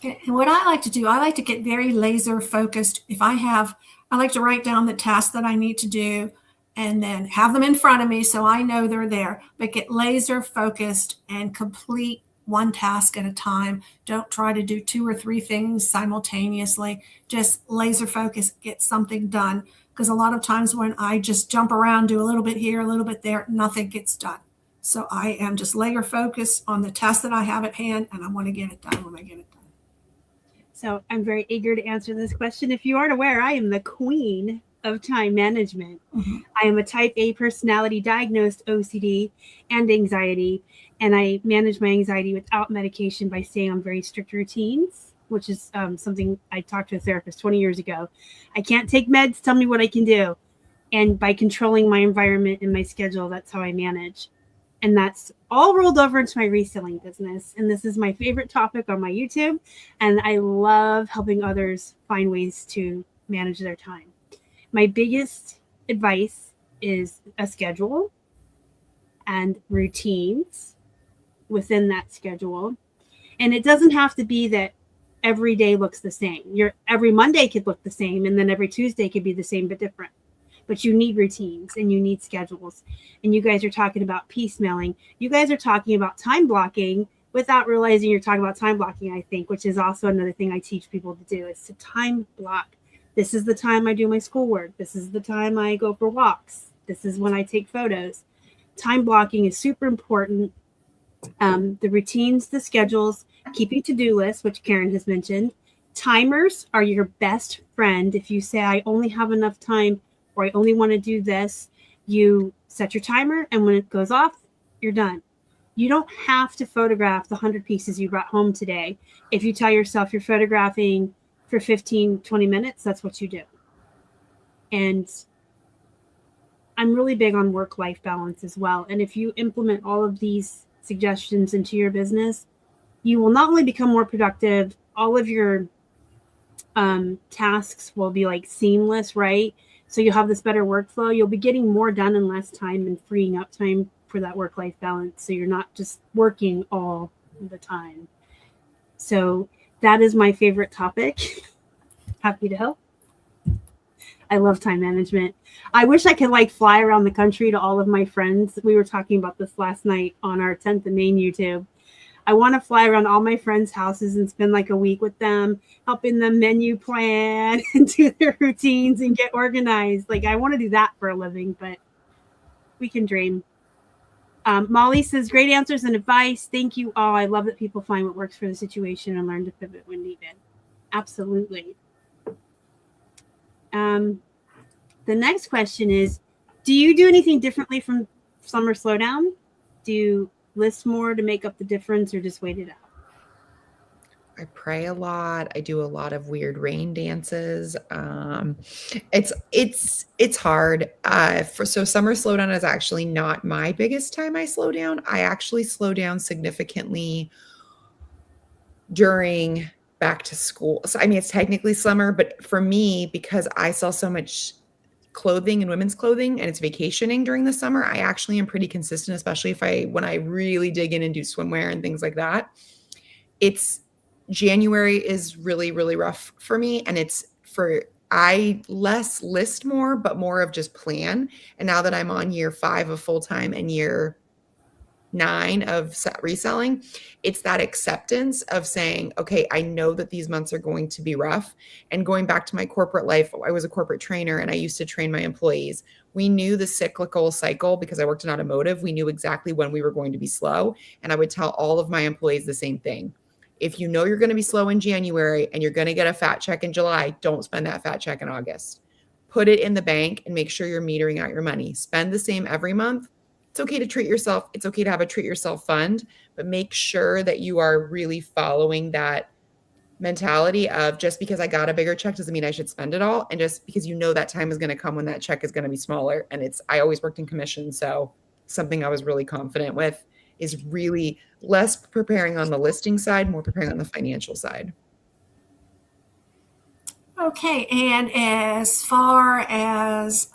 And what I like to do, I like to get very laser focused. I like to write down the tasks that I need to do and then have them in front of me so I know they're there, but get laser focused and complete one task at a time. Don't try to do 2 or 3 things simultaneously. Just laser focus, get something done. Because a lot of times when I just jump around, do a little bit here, a little bit there, nothing gets done. So I am just laser focused on the task that I have at hand, and I want to get it done when I get it done. So I'm very eager to answer this question. If you aren't aware, I am the queen of time management. Mm-hmm. I am a type A personality, diagnosed OCD and anxiety, and I manage my anxiety without medication by staying on very strict routines, which is something I talked to a therapist 20 years ago. I can't take meds, tell me what I can do. And by controlling my environment and my schedule, that's how I manage. And that's all rolled over into my reselling business. And this is my favorite topic on my YouTube. And I love helping others find ways to manage their time. My biggest advice is a schedule and routines within that schedule. And it doesn't have to be that every day looks the same. Every Monday could look the same, and then every Tuesday could be the same but different. But you need routines and you need schedules. And you guys are talking about piecemealing. You guys are talking about time blocking without realizing you're talking about time blocking, I think, which is also another thing I teach people to do, is to time block. This is the time I do my schoolwork. This is the time I go for walks. This is when I take photos. Time blocking is super important. The routines, the schedules, keeping to-do lists, which Karen has mentioned. Timers are your best friend. If you say, I only have enough time, or I only want to do this, you set your timer, and when it goes off, you're done. You don't have to photograph the 100 pieces you brought home today. If you tell yourself you're photographing for 15, 20 minutes, that's what you do. And I'm really big on work-life balance as well. And if you implement all of these suggestions into your business, you will not only become more productive, all of your tasks will be like seamless, right? So you'll have this better workflow. You'll be getting more done in less time and freeing up time for that work-life balance. So you're not just working all the time. So that is my favorite topic. Happy to help. I love time management. I wish I could like fly around the country to all of my friends. We were talking about this last night on our 10th and Main YouTube. I want to fly around all my friends' houses and spend like a week with them, helping them menu plan and do their routines and get organized. Like I want to do that for a living, but we can dream. Molly says, great answers and advice. Thank you all. I love that people find what works for the situation and learn to pivot when needed. Absolutely. The next question is, do you do anything differently from summer slowdown? Do you list more to make up the difference or just wait it out? I pray a lot. I do a lot of weird rain dances. It's hard. So summer slowdown is actually not my biggest time I slow down. I actually slow down significantly during back to school. So I mean, it's technically summer, but for me, because I sell so much clothing and women's clothing and it's vacationing during the summer, I actually am pretty consistent, especially when I really dig in and do swimwear and things like that. January is really, really rough for me. And I less list more, but more of just plan. And now that I'm on year 5 of full-time and year 9 of reselling, it's that acceptance of saying, okay, I know that these months are going to be rough. And going back to my corporate life, I was a corporate trainer and I used to train my employees. We knew the cyclical cycle because I worked in automotive. We knew exactly when we were going to be slow. And I would tell all of my employees the same thing. If you know you're going to be slow in January and you're going to get a fat check in July, don't spend that fat check in August. Put it in the bank and make sure you're metering out your money. Spend the same every month. It's okay to treat yourself. It's okay to have a treat yourself fund, but make sure that you are really following that mentality of just because I got a bigger check doesn't mean I should spend it all. And just because you know that time is going to come when that check is going to be smaller. And I always worked in commission. So something I was really confident with is really less preparing on the listing side, more preparing on the financial side. Okay. And as far as,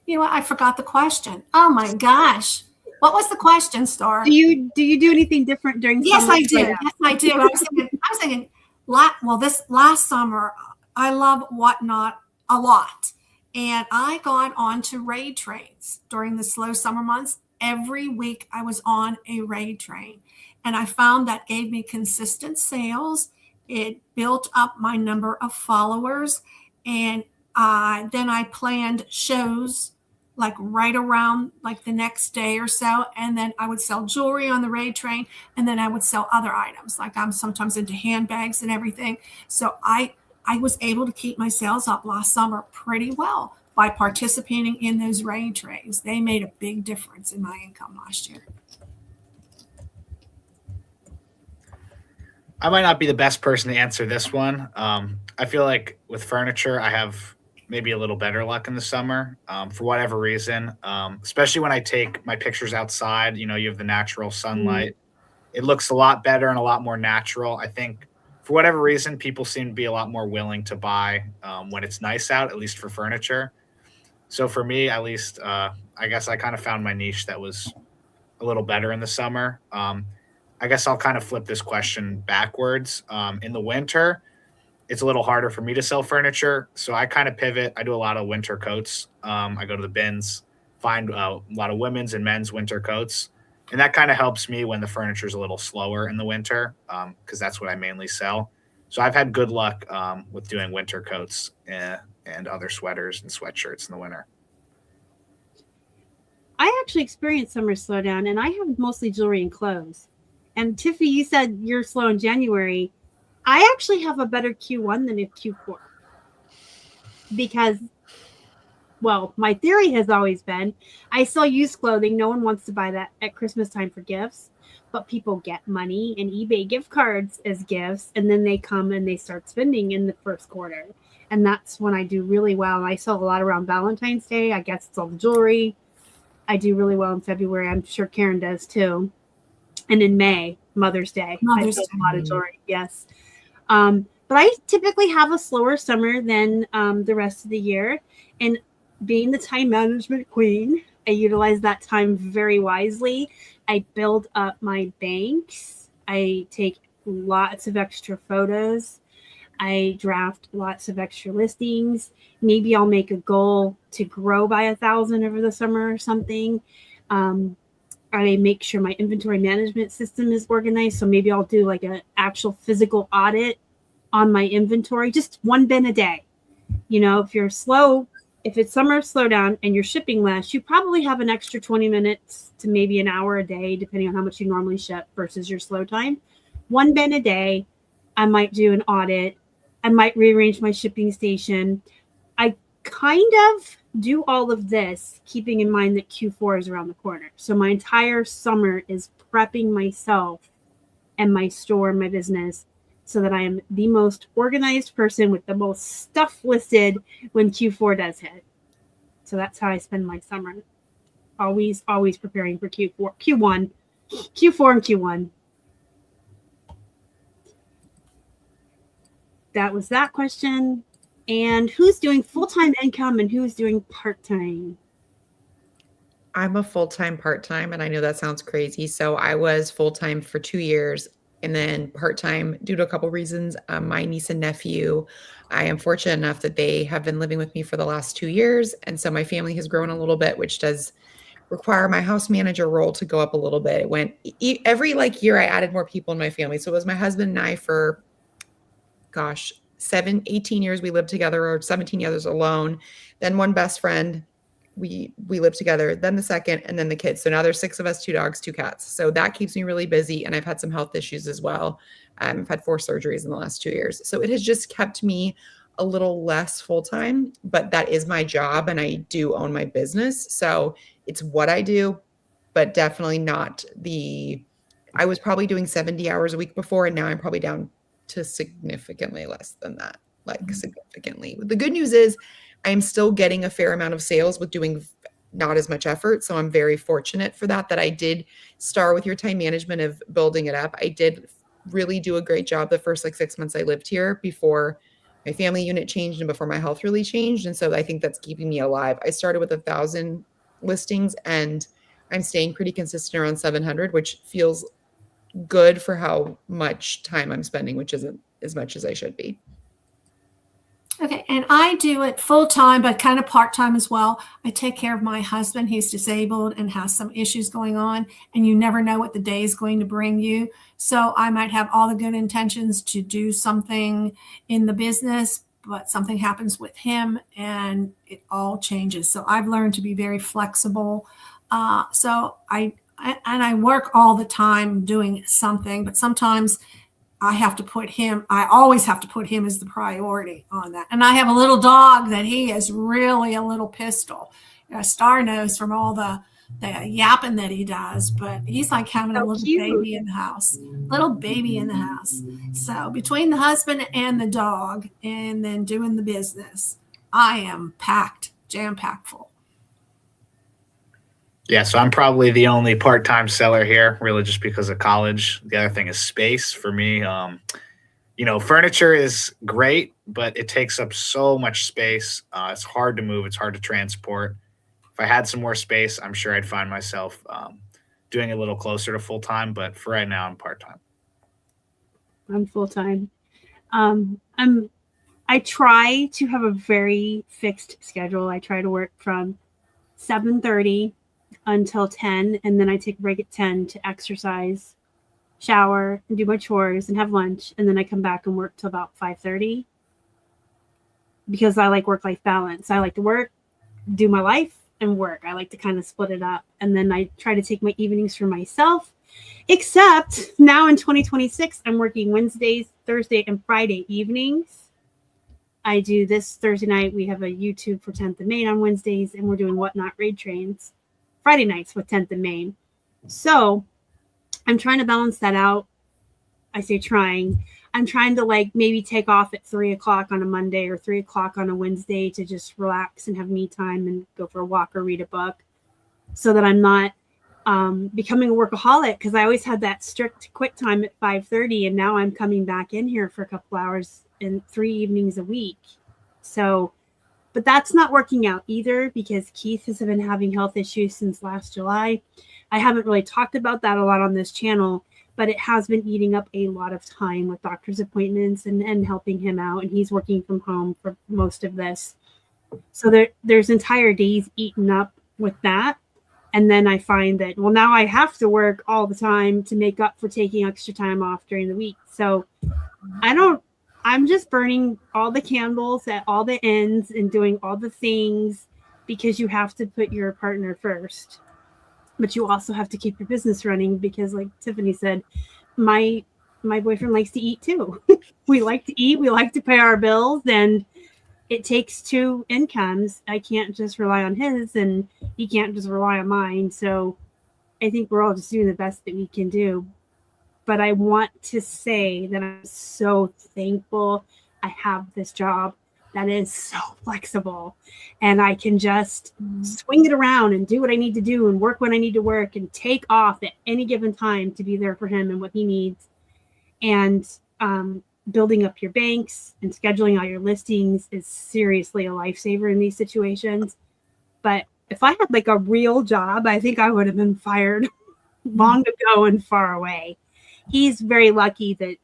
you know what? I forgot the question. Oh my gosh. What was the question, Star? Do you do anything different during Yes, summer? I do. Yes, I do. I was thinking, this last summer, I love Whatnot a lot. And I got onto raid trains during the slow summer months. Every week I was on a raid train. And I found that gave me consistent sales. It built up my number of followers. And then I planned shows like right around like the next day or so. And then I would sell jewelry on the raid train. And then I would sell other items. Like I'm sometimes into handbags and everything. So I was able to keep my sales up last summer pretty well by participating in those raid trains. They made a big difference in my income last year. I might not be the best person to answer this one. I feel like with furniture, I have maybe a little better luck in the summer for whatever reason, especially when I take my pictures outside. You know, you have the natural sunlight. It looks a lot better and a lot more natural. I think for whatever reason, people seem to be a lot more willing to buy when it's nice out, at least for furniture. So for me, at least, I guess I kind of found my niche that was a little better in the summer. I guess I'll kind of flip this question backwards. In the winter, it's a little harder for me to sell furniture. So I kind of pivot. I do a lot of winter coats. I go to the bins, find a lot of women's and men's winter coats. And that kind of helps me when the furniture is a little slower in the winter because that's what I mainly sell. So I've had good luck with doing winter coats and other sweaters and sweatshirts in the winter. I actually experienced summer slowdown, and I have mostly jewelry and clothes. And Tiffy, you said you're slow in January. I actually have a better Q1 than a Q4 because, well, my theory has always been I sell used clothing. No one wants to buy that at Christmas time for gifts, but people get money and eBay gift cards as gifts, and then they come and they start spending in the first quarter. And that's when I do really well. And I sell a lot around Valentine's Day. I guess it's all the jewelry. I do really well in February. I'm sure Karen does too. And in May, Mother's Day, I sell a lot of jewelry. Yes. But I typically have a slower summer than the rest of the year. And being the time management queen, I utilize that time very wisely. I build up my banks. I take lots of extra photos. I draft lots of extra listings. Maybe I'll make a goal to grow by 1,000 over the summer or something. I make sure my inventory management system is organized. So maybe I'll do like an actual physical audit on my inventory, just one bin a day. You know, if you're slow, if it's summer slowdown and you're shipping less, you probably have an extra 20 minutes to maybe an hour a day, depending on how much you normally ship versus your slow time. One bin a day. I might do an audit. I might rearrange my shipping station. I kind of do all of this, keeping in mind that Q4 is around the corner. So my entire summer is prepping myself and my store and my business so that I am the most organized person with the most stuff listed when Q4 does hit. So that's how I spend my summer. Always preparing for Q4 and Q1. That was that question. And who's doing full-time income and who's doing part-time? I'm a full-time part-time, and I know that sounds crazy. So I was full-time for 2 years and then part-time due to a couple reasons. My niece and nephew, I am fortunate enough that they have been living with me for the last 2 years. And so my family has grown a little bit, which does require my house manager role to go up a little bit. It went every year I added more people in my family. So it was my husband and I for 18 years we lived together, or 17 years alone. Then one best friend, we lived together, then the second, and then the kids. So now there's 6 of us, 2 dogs, 2 cats. So that keeps me really busy. And I've had some health issues as well. I've had 4 surgeries in the last 2 years. So it has just kept me a little less full-time, but that is my job and I do own my business. So it's what I do, but definitely not I was probably doing 70 hours a week before, and now I'm probably down to significantly less than that, significantly. The good news is I'm still getting a fair amount of sales with doing not as much effort. So I'm very fortunate for that I did start with your time management of building it up. I did really do a great job the first 6 months I lived here before my family unit changed and before my health really changed. And so I think that's keeping me alive. I started with 1,000 listings and I'm staying pretty consistent around 700, which feels good for how much time I'm spending, which isn't as much as I should be. Okay, and I do it full-time, but kind of part-time as well. I take care of my husband. He's disabled and has some issues going on, and you never know what the day is going to bring you. So I might have all the good intentions to do something in the business, but something happens with him and it all changes. So I've learned to be very flexible. So I work all the time doing something, but sometimes I always have to put him as the priority on that. And I have a little dog that he is really a little pistol. A star nose from all the yapping that he does, but he's like having a little baby in the house, So between the husband and the dog and then doing the business, I am jam-packed full. Yeah, so I'm probably the only part-time seller here, really just because of college. The other thing is space for me. Furniture is great, but it takes up so much space. It's hard to move. It's hard to transport. If I had some more space, I'm sure I'd find myself doing a little closer to full-time, but for right now, I'm part-time. I'm full-time. I try to have a very fixed schedule. I try to work from 7:30 until 10, and then I take a break at 10 to exercise, shower, and do my chores and have lunch, and then I come back and work till about 5:30 because I like work-life balance. I like to work, do my life, and work. I like to kind of split it up, and then I try to take my evenings for myself, except now in 2026, I'm working Wednesdays, Thursday, and Friday evenings. I do this Thursday night. We have a YouTube for 10th and Main on Wednesdays, and we're doing Whatnot raid trains Friday nights with 10th and Main. So I'm trying to balance that out. I say trying. I'm trying to maybe take off at 3 o'clock on a Monday or 3 o'clock on a Wednesday to just relax and have me time and go for a walk or read a book so that I'm not becoming a workaholic, because I always had that strict quit time at 5:30, and now I'm coming back in here for a couple hours and 3 evenings a week. So, but that's not working out either because Keith has been having health issues since last July. I haven't really talked about that a lot on this channel, but it has been eating up a lot of time with doctor's appointments and helping him out. And he's working from home for most of this. So there's entire days eaten up with that. And then I find that, well, now I have to work all the time to make up for taking extra time off during the week. So I'm just burning all the candles at all the ends and doing all the things because you have to put your partner first. But you also have to keep your business running because, like Tiffany said, my boyfriend likes to eat too. We like to eat, we like to pay our bills, and it takes two incomes. I can't just rely on his, and he can't just rely on mine. So I think we're all just doing the best that we can do. But I want to say that I'm so thankful I have this job that is so flexible, and I can just swing it around and do what I need to do and work when I need to work and take off at any given time to be there for him and what he needs. And building up your banks and scheduling all your listings is seriously a lifesaver in these situations. But if I had like a real job, I think I would have been fired long ago and far away. He's very lucky that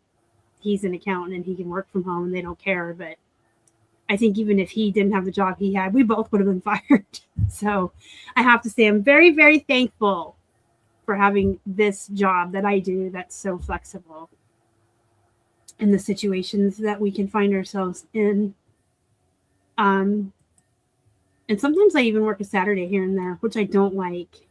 he's an accountant and he can work from home and they don't care. But I think even if he didn't have the job he had, we both would have been fired. So I have to say I'm very, very thankful for having this job that I do that's so flexible in the situations that we can find ourselves in. And sometimes I even work a Saturday here and there, which I don't like.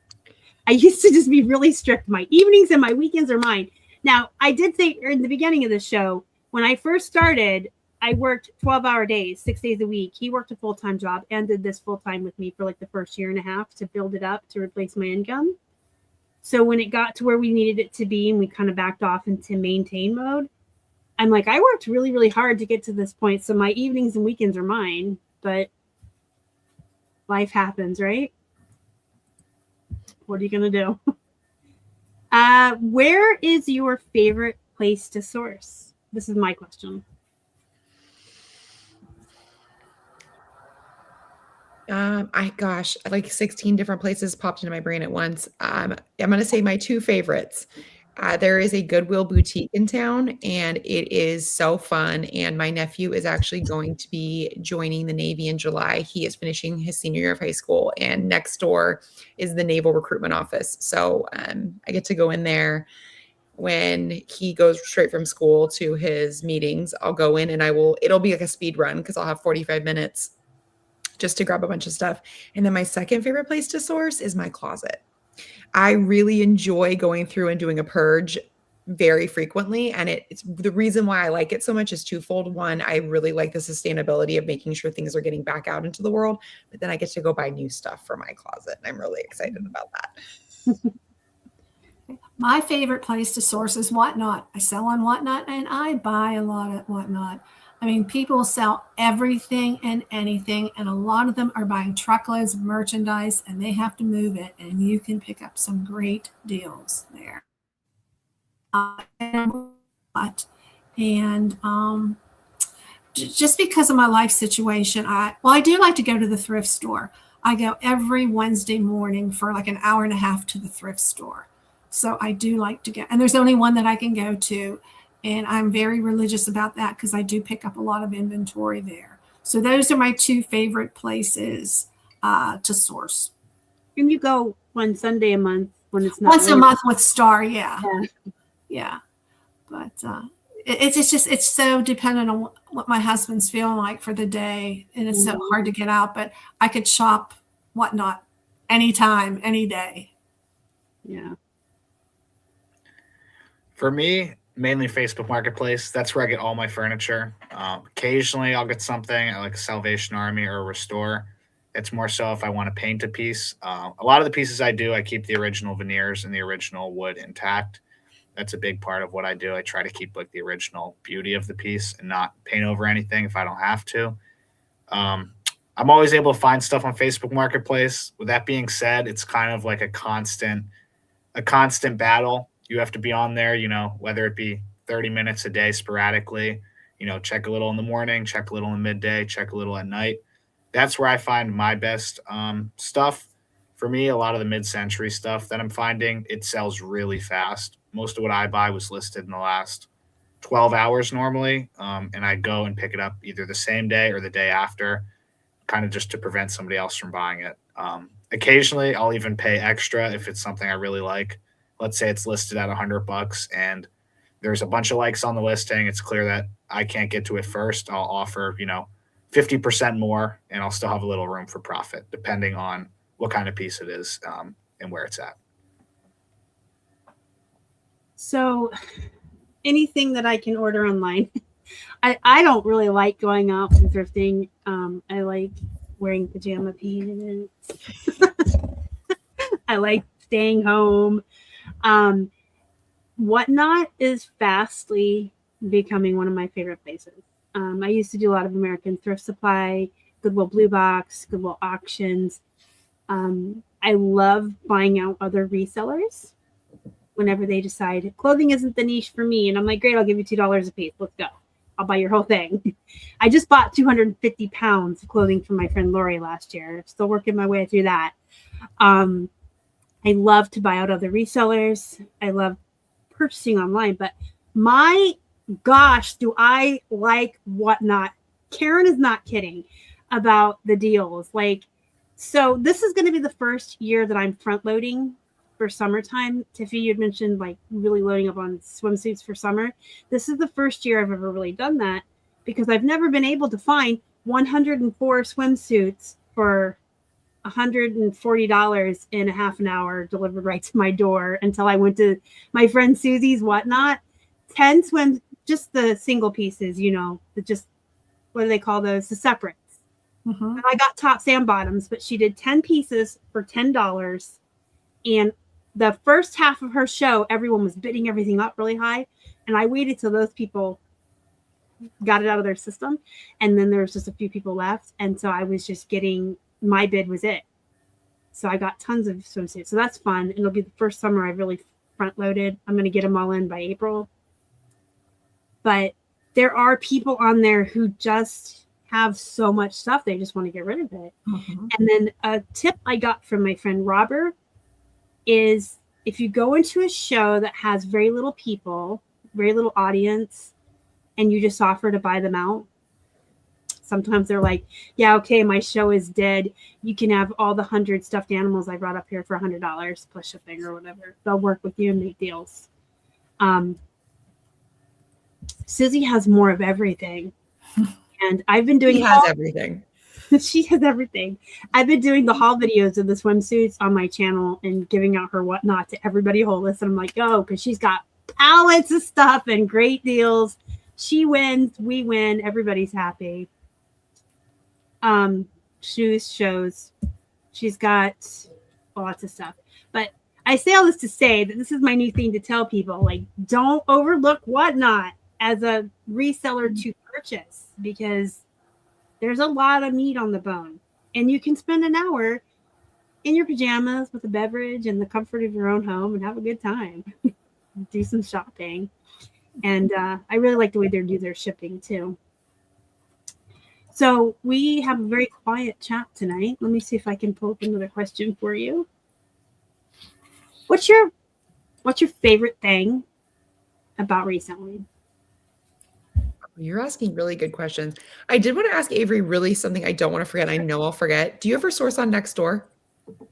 I used to just be really strict. My evenings and my weekends are mine. Now, I did say in the beginning of the show, when I first started, I worked 12-hour days, 6 days a week. He worked a full-time job and did this full-time with me for like the first year and a half to build it up to replace my income. So when it got to where we needed it to be and we kind of backed off into maintain mode, I'm like, I worked really, really hard to get to this point. So my evenings and weekends are mine, but life happens, right? What are you going to do? Where is your favorite place to source? This is my question. Like 16 different places popped into my brain at once. I'm going to say my two favorites. There is a Goodwill boutique in town, and it is so fun. And my nephew is actually going to be joining the Navy in July. He is finishing his senior year of high school, and next door is the Naval Recruitment Office. So I get to go in there when he goes straight from school to his meetings. I'll go in and it'll be like a speed run because I'll have 45 minutes just to grab a bunch of stuff. And then my second favorite place to source is my closet. I really enjoy going through and doing a purge very frequently. And it's the reason why I like it so much is twofold. One, I really like the sustainability of making sure things are getting back out into the world, but then I get to go buy new stuff for my closet. And I'm really excited about that. My favorite place to source is Whatnot. I sell on Whatnot and I buy a lot at Whatnot. I mean, people sell everything and anything, and a lot of them are buying truckloads of merchandise and they have to move it, and you can pick up some great deals there. Just because of my life situation, I do like to go to the thrift store. I go every Wednesday morning for like an hour and a half to the thrift store. So I do like to go, and there's only one that I can go to. And I'm very religious about that because I do pick up a lot of inventory there. So those are my two favorite places to source. And you go one Sunday a month when it's not once a month with Star, yeah. But it's so dependent on what my husband's feeling like for the day, and it's so hard to get out. But I could shop Whatnot anytime, any day. Yeah. For me, mainly Facebook Marketplace. That's where I get all my furniture. Occasionally, I'll get something like a Salvation Army or a Restore. It's more so if I want to paint a piece. A lot of the pieces I do, I keep the original veneers and the original wood intact. That's a big part of what I do. I try to keep like the original beauty of the piece and not paint over anything if I don't have to. I'm always able to find stuff on Facebook Marketplace. With that being said, it's kind of like a constant battle. You have to be on there, whether it be 30 minutes a day sporadically, check a little in the morning, check a little in midday, check a little at night. That's where I find my best stuff. For me, a lot of the mid-century stuff that I'm finding, it sells really fast. most of what I buy was listed in the last 12 hours normally. And I go and pick it up either the same day or the day after, kind of just to prevent somebody else from buying it. Occasionally I'll even pay extra if it's something I really like. Let's say it's listed at $100 and there's a bunch of likes on the listing. It's clear that I can't get to it first. I'll offer, 50% more, and I'll still have a little room for profit depending on what kind of piece it is, and where it's at. So anything that I can order online. I don't really like going out and thrifting. I like wearing pajama pants. I like staying home. Whatnot is fastly becoming one of my favorite places. I used to do a lot of American Thrift Supply, Goodwill Blue Box, Goodwill auctions. I love buying out other resellers whenever they decide clothing isn't the niche for me. And I'm like, great, I'll give you $2 a piece. Let's go. I'll buy your whole thing. I just bought 250 pounds of clothing from my friend Lori last year. Still working my way through that. I love to buy out other resellers. I love purchasing online, but my gosh, do I like Whatnot. Karen is not kidding about the deals. So this is going to be the first year that I'm front loading for summertime. Tiffie, you had mentioned really loading up on swimsuits for summer. This is the first year I've ever really done that because I've never been able to find 104 swimsuits for $140 in a half an hour delivered right to my door until I went to my friend Susie's Whatnot. 10 swims, just the single pieces, what do they call those? The separates. Mm-hmm. And I got tops and bottoms, but she did 10 pieces for $10. And the first half of her show, everyone was bidding everything up really high. And I waited till those people got it out of their system. And then there was just a few people left. And so I was just my bid was it. So I got tons of swimsuits. So that's fun. And it'll be the first summer I really front loaded. I'm going to get them all in by April. But there are people on there who just have so much stuff. They just want to get rid of it. Mm-hmm. And then a tip I got from my friend Robert is if you go into a show that has very little people, very little audience, and you just offer to buy them out, sometimes they're like, yeah, okay, my show is dead. You can have all the 100 stuffed animals I brought up here for $100 plus shipping or whatever. They'll work with you and make deals. Susie has more of everything. And I've been doing everything. She has everything. I've been doing the haul videos of the swimsuits on my channel and giving out her Whatnot to everybody holistic. And I'm like, because she's got pallets of stuff and great deals. She wins, we win, everybody's happy. Shows. She's got lots of stuff. But I say all this to say that this is my new thing to tell people, don't overlook Whatnot as a reseller to purchase because there's a lot of meat on the bone. And you can spend an hour in your pajamas with a beverage and the comfort of your own home and have a good time. Do some shopping. And I really like the way they do their shipping too. So we have a very quiet chat tonight. Let me see if I can pull up another question for you. What's your favorite thing about reselling? You're asking really good questions. I did want to ask Avery really something I don't want to forget. I know I'll forget. Do you ever source on Nextdoor?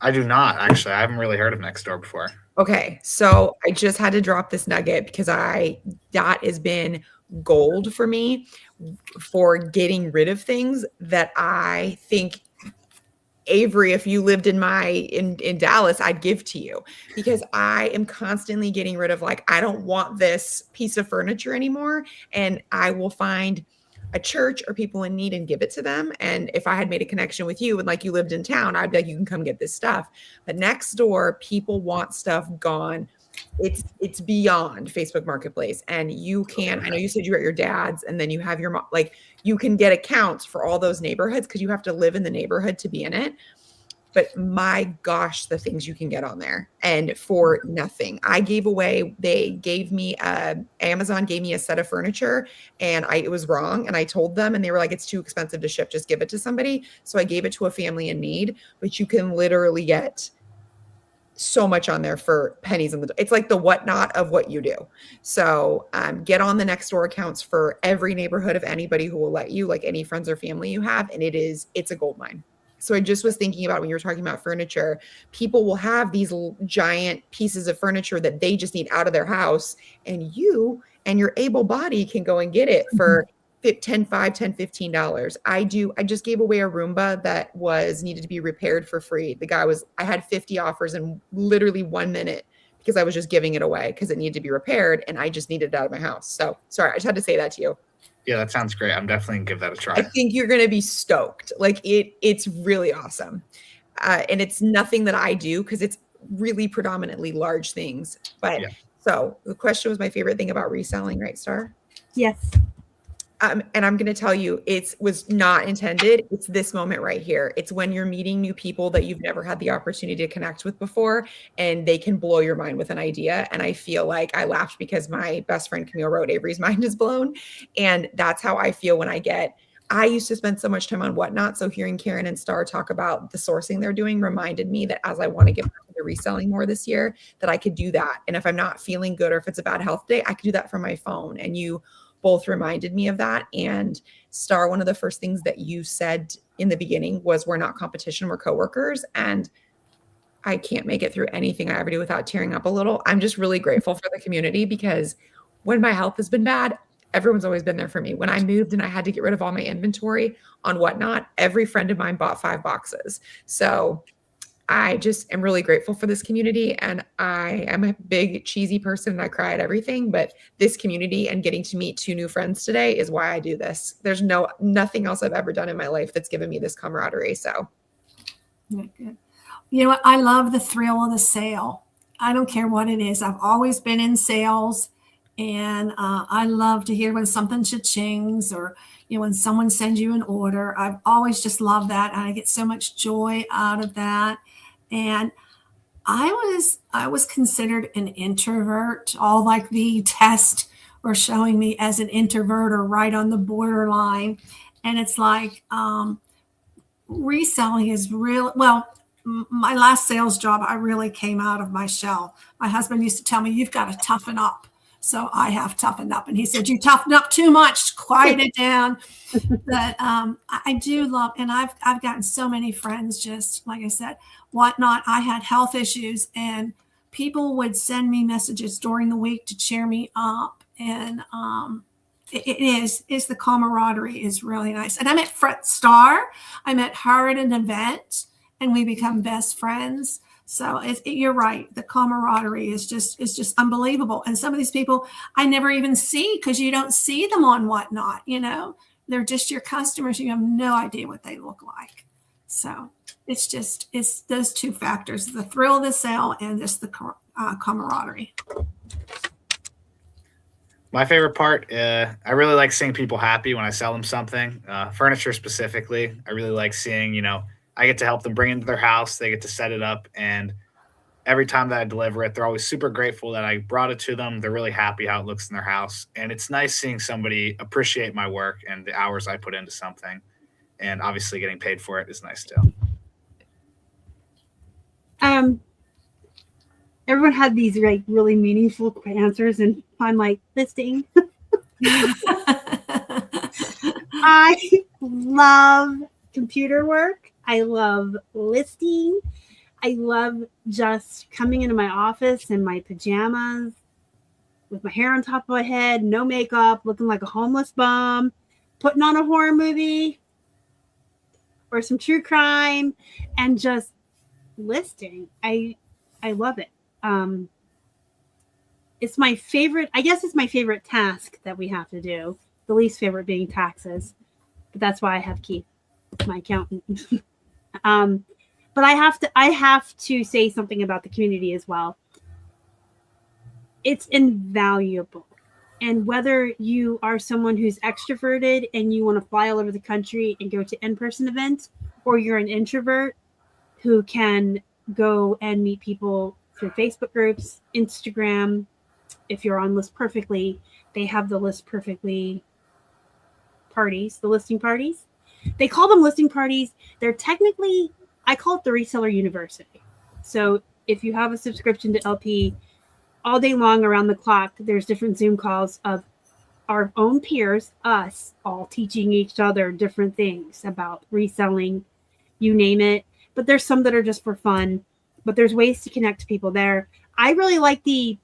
I do not, actually. I haven't really heard of Nextdoor before. Okay. So I just had to drop this nugget because that has been gold for me for getting rid of things that I think, Avery, if you lived in Dallas, I'd give to you because I am constantly getting rid of I don't want this piece of furniture anymore. And I will find a church or people in need and give it to them. And if I had made a connection with you and you lived in town, I'd be like, you can come get this stuff. But Nextdoor, people want stuff gone. It's beyond Facebook Marketplace. And I know you said you were at your dad's and then you have your mom, you can get accounts for all those neighborhoods because you have to live in the neighborhood to be in it. But my gosh, the things you can get on there and for nothing. Amazon gave me a set of furniture and it was wrong. And I told them and they were like, it's too expensive to ship. Just give it to somebody. So I gave it to a family in need, but you can literally get so much on there for pennies on the, it's like the whatnot of what you do. So get on the next door accounts for every neighborhood of anybody who will let you, like any friends or family you have. And it's a gold mine. So I just was thinking about when you were talking about furniture, people will have these giant pieces of furniture that they just need out of their house. And you and your able body can go and get it for $10, $15. I just gave away a Roomba that needed to be repaired for free. I had 50 offers in literally 1 minute because I was just giving it away because it needed to be repaired and I just needed it out of my house. So sorry, I just had to say that to you. Yeah, that sounds great. I'm definitely gonna give that a try. I think you're going to be stoked. Like it's really awesome. And it's nothing that I do because it's really predominantly large things. But So the question was my favorite thing about reselling, right, Star? Yes. And I'm going to tell you, it was not intended. It's this moment right here. It's when you're meeting new people that you've never had the opportunity to connect with before, and they can blow your mind with an idea. And I feel like I laughed because my best friend Camille wrote Avery's mind is blown. And that's how I feel when I used to spend so much time on Whatnot. So hearing Karen and Star talk about the sourcing they're doing reminded me that as I want to get back into reselling more this year, that I could do that. And if I'm not feeling good or if it's a bad health day, I could do that from my phone. And you both reminded me of that. And Star, one of the first things that you said in the beginning was we're not competition, we're coworkers. And I can't make it through anything I ever do without tearing up a little. I'm just really grateful for the community because when my health has been bad, everyone's always been there for me. When I moved and I had to get rid of all my inventory on Whatnot, every friend of mine bought 5 boxes. So I just am really grateful for this community. And I am a big cheesy person and I cry at everything, but this community and getting to meet 2 new friends today is why I do this. There's nothing else I've ever done in my life that's given me this camaraderie. So. Good. You know what? I love the thrill of the sale. I don't care what it is. I've always been in sales, and I love to hear when something cha-chings or, when someone sends you an order. I've always just loved that. And I get so much joy out of that. And I was considered an introvert. All like the test were showing me as an introvert or right on the borderline. And it's like reselling is real. Well, my last sales job, I really came out of my shell. My husband used to tell me, you've got to toughen up. So I have toughened up. And he said, you toughened up too much, quiet it down. But I do love, and I've gotten so many friends, just like I said, Whatnot. I had health issues and people would send me messages during the week to cheer me up. And the camaraderie is really nice. And I met Star. I met her at an event and we become best friends. So you're right. The camaraderie is just unbelievable. And some of these people I never even see because you don't see them on Whatnot. They're just your customers. You have no idea what they look like. So it's those 2 factors: the thrill of the sale and just the camaraderie. My favorite part, I really like seeing people happy when I sell them something, furniture specifically. I really like seeing, I get to help them bring it into their house. They get to set it up. And every time that I deliver it, they're always super grateful that I brought it to them. They're really happy how it looks in their house. And it's nice seeing somebody appreciate my work and the hours I put into something. And obviously getting paid for it is nice too. Everyone had these like really meaningful answers, and I'm like listing. I love computer work. I love listing. I love just coming into my office in my pajamas with my hair on top of my head, no makeup, looking like a homeless bum, putting on a horror movie or some true crime and just listing. I love it. It's my favorite. I guess it's my favorite task that we have to do. The least favorite being taxes, but that's why I have Keith, my accountant. But I have to say something about the community as well. It's invaluable. And whether you are someone who's extroverted and you want to fly all over the country and go to in-person events, or you're an introvert who can go and meet people through Facebook groups, Instagram. If you're on List Perfectly, they have the List Perfectly parties, the listing parties. They call them listing parties. They're technically, I call it the Reseller University. So if you have a subscription to LP, all day long around the clock, there's different Zoom calls of our own peers, us all teaching each other different things about reselling, you name it. But there's some that are just for fun, but there's ways to connect to people there. I really like the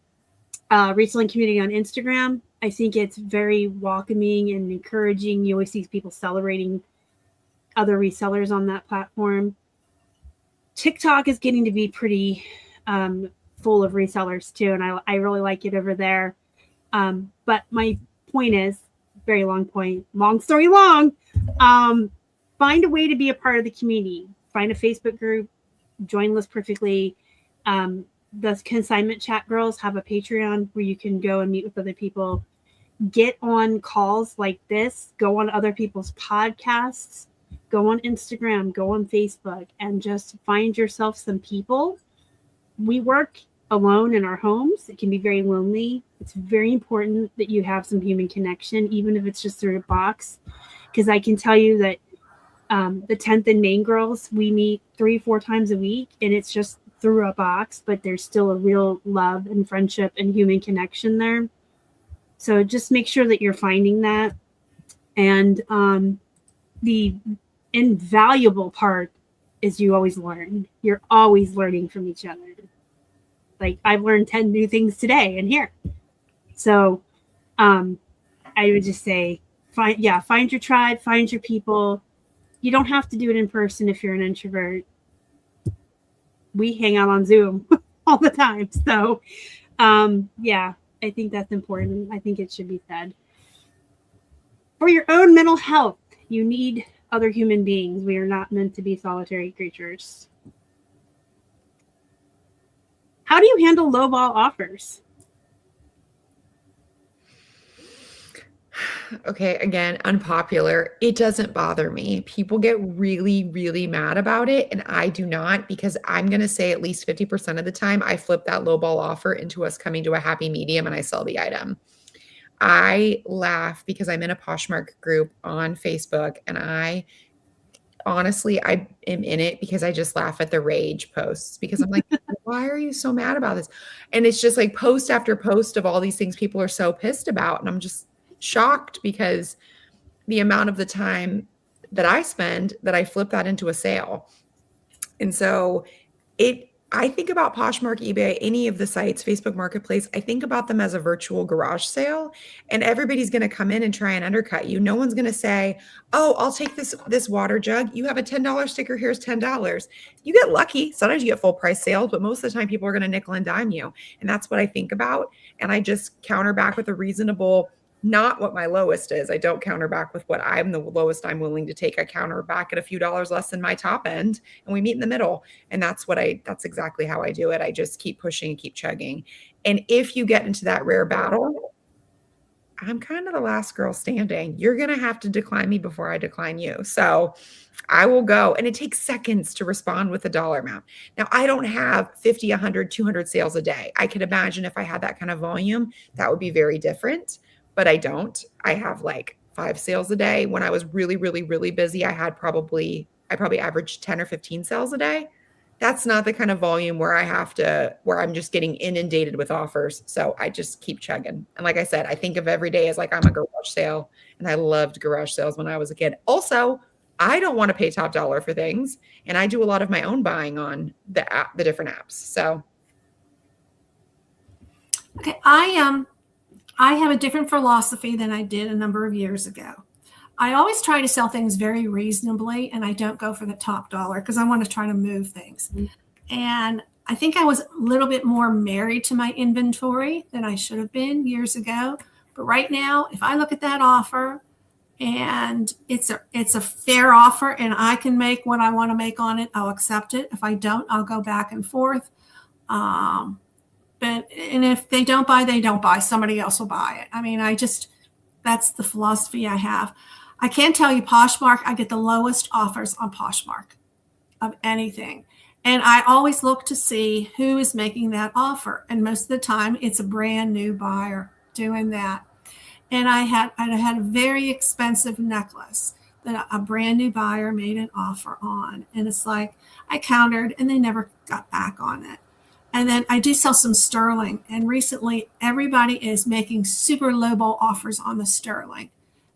reselling community on Instagram. I think it's very welcoming and encouraging. You always see people celebrating other resellers on that platform. TikTok is getting to be pretty full of resellers too, and I really like it over there. But my point is, very long point, long story long, find a way to be a part of the community. Find a Facebook group, join List Perfectly. The Consignment Chat girls have a Patreon where you can go and meet with other people. Get on calls like this, go on other people's podcasts, go on Instagram, go on Facebook, and just find yourself some people. We work alone in our homes. It can be very lonely. It's very important that you have some human connection, even if it's just through a box. Because I can tell you that the 10th and Main girls, we meet 3-4 times a week, and it's just through a box, but there's still a real love and friendship and human connection there. So just make sure that you're finding that. And the invaluable part is you always learn. You're always learning from each other. Like I've learned 10 new things today and here. So I would just say, find your tribe, find your people. You don't have to do it in person if you're an introvert. We hang out on Zoom all the time. So I think that's important. I think it should be said. For your own mental health, you need other human beings. We are not meant to be solitary creatures. How do you handle lowball offers? Okay, again, unpopular. It doesn't bother me. People get really, really mad about it, and I do not, because I'm going to say at least 50% of the time I flip that lowball offer into us coming to a happy medium and I sell the item. I laugh because I'm in a Poshmark group on Facebook, and I honestly am in it because I just laugh at the rage posts, because I'm like, why are you so mad about this? And it's just like post after post of all these things people are so pissed about, and I'm just shocked because the amount of the time that I spend that I flip that into a sale. And so I think about Poshmark, eBay, any of the sites, Facebook Marketplace, I think about them as a virtual garage sale, and everybody's going to come in and try and undercut you. No one's going to say, oh, I'll take this water jug. You have a $10 sticker. Here's $10. You get lucky. Sometimes you get full price sales, but most of the time people are going to nickel and dime you. And that's what I think about. And I just counter back with a reasonable, not what my lowest is. I don't counter back with what I'm the lowest I'm willing to take. I counter back at a few dollars less than my top end, and we meet in the middle. And that's exactly how I do it. I just keep pushing and keep chugging. And if you get into that rare battle, I'm kind of the last girl standing. You're going to have to decline me before I decline you. So I will go, and it takes seconds to respond with a dollar amount. Now, I don't have 50, 100, 200 sales a day. I could imagine if I had that kind of volume, that would be very different. But I don't. I have like 5 sales a day. When I was really, really, really busy, I probably averaged 10 or 15 sales a day. That's not the kind of volume where I'm just getting inundated with offers. So I just keep chugging. And like I said, I think of every day as like I'm a garage sale, and I loved garage sales when I was a kid. Also, I don't want to pay top dollar for things, and I do a lot of my own buying on the different apps. So. Okay. I have a different philosophy than I did a number of years ago. I always try to sell things very reasonably, and I don't go for the top dollar because I want to try to move things. And I think I was a little bit more married to my inventory than I should have been years ago. But right now, if I look at that offer and it's a fair offer and I can make what I want to make on it, I'll accept it. If I don't, I'll go back and forth. And if they don't buy, they don't buy. Somebody else will buy it. I mean, that's the philosophy I have. I can't tell you Poshmark, I get the lowest offers on Poshmark of anything. And I always look to see who is making that offer. And most of the time it's a brand new buyer doing that. And I had a very expensive necklace that a brand new buyer made an offer on. And it's like, I countered and they never got back on it. And then I do sell some sterling. And recently, everybody is making super lowball offers on the sterling.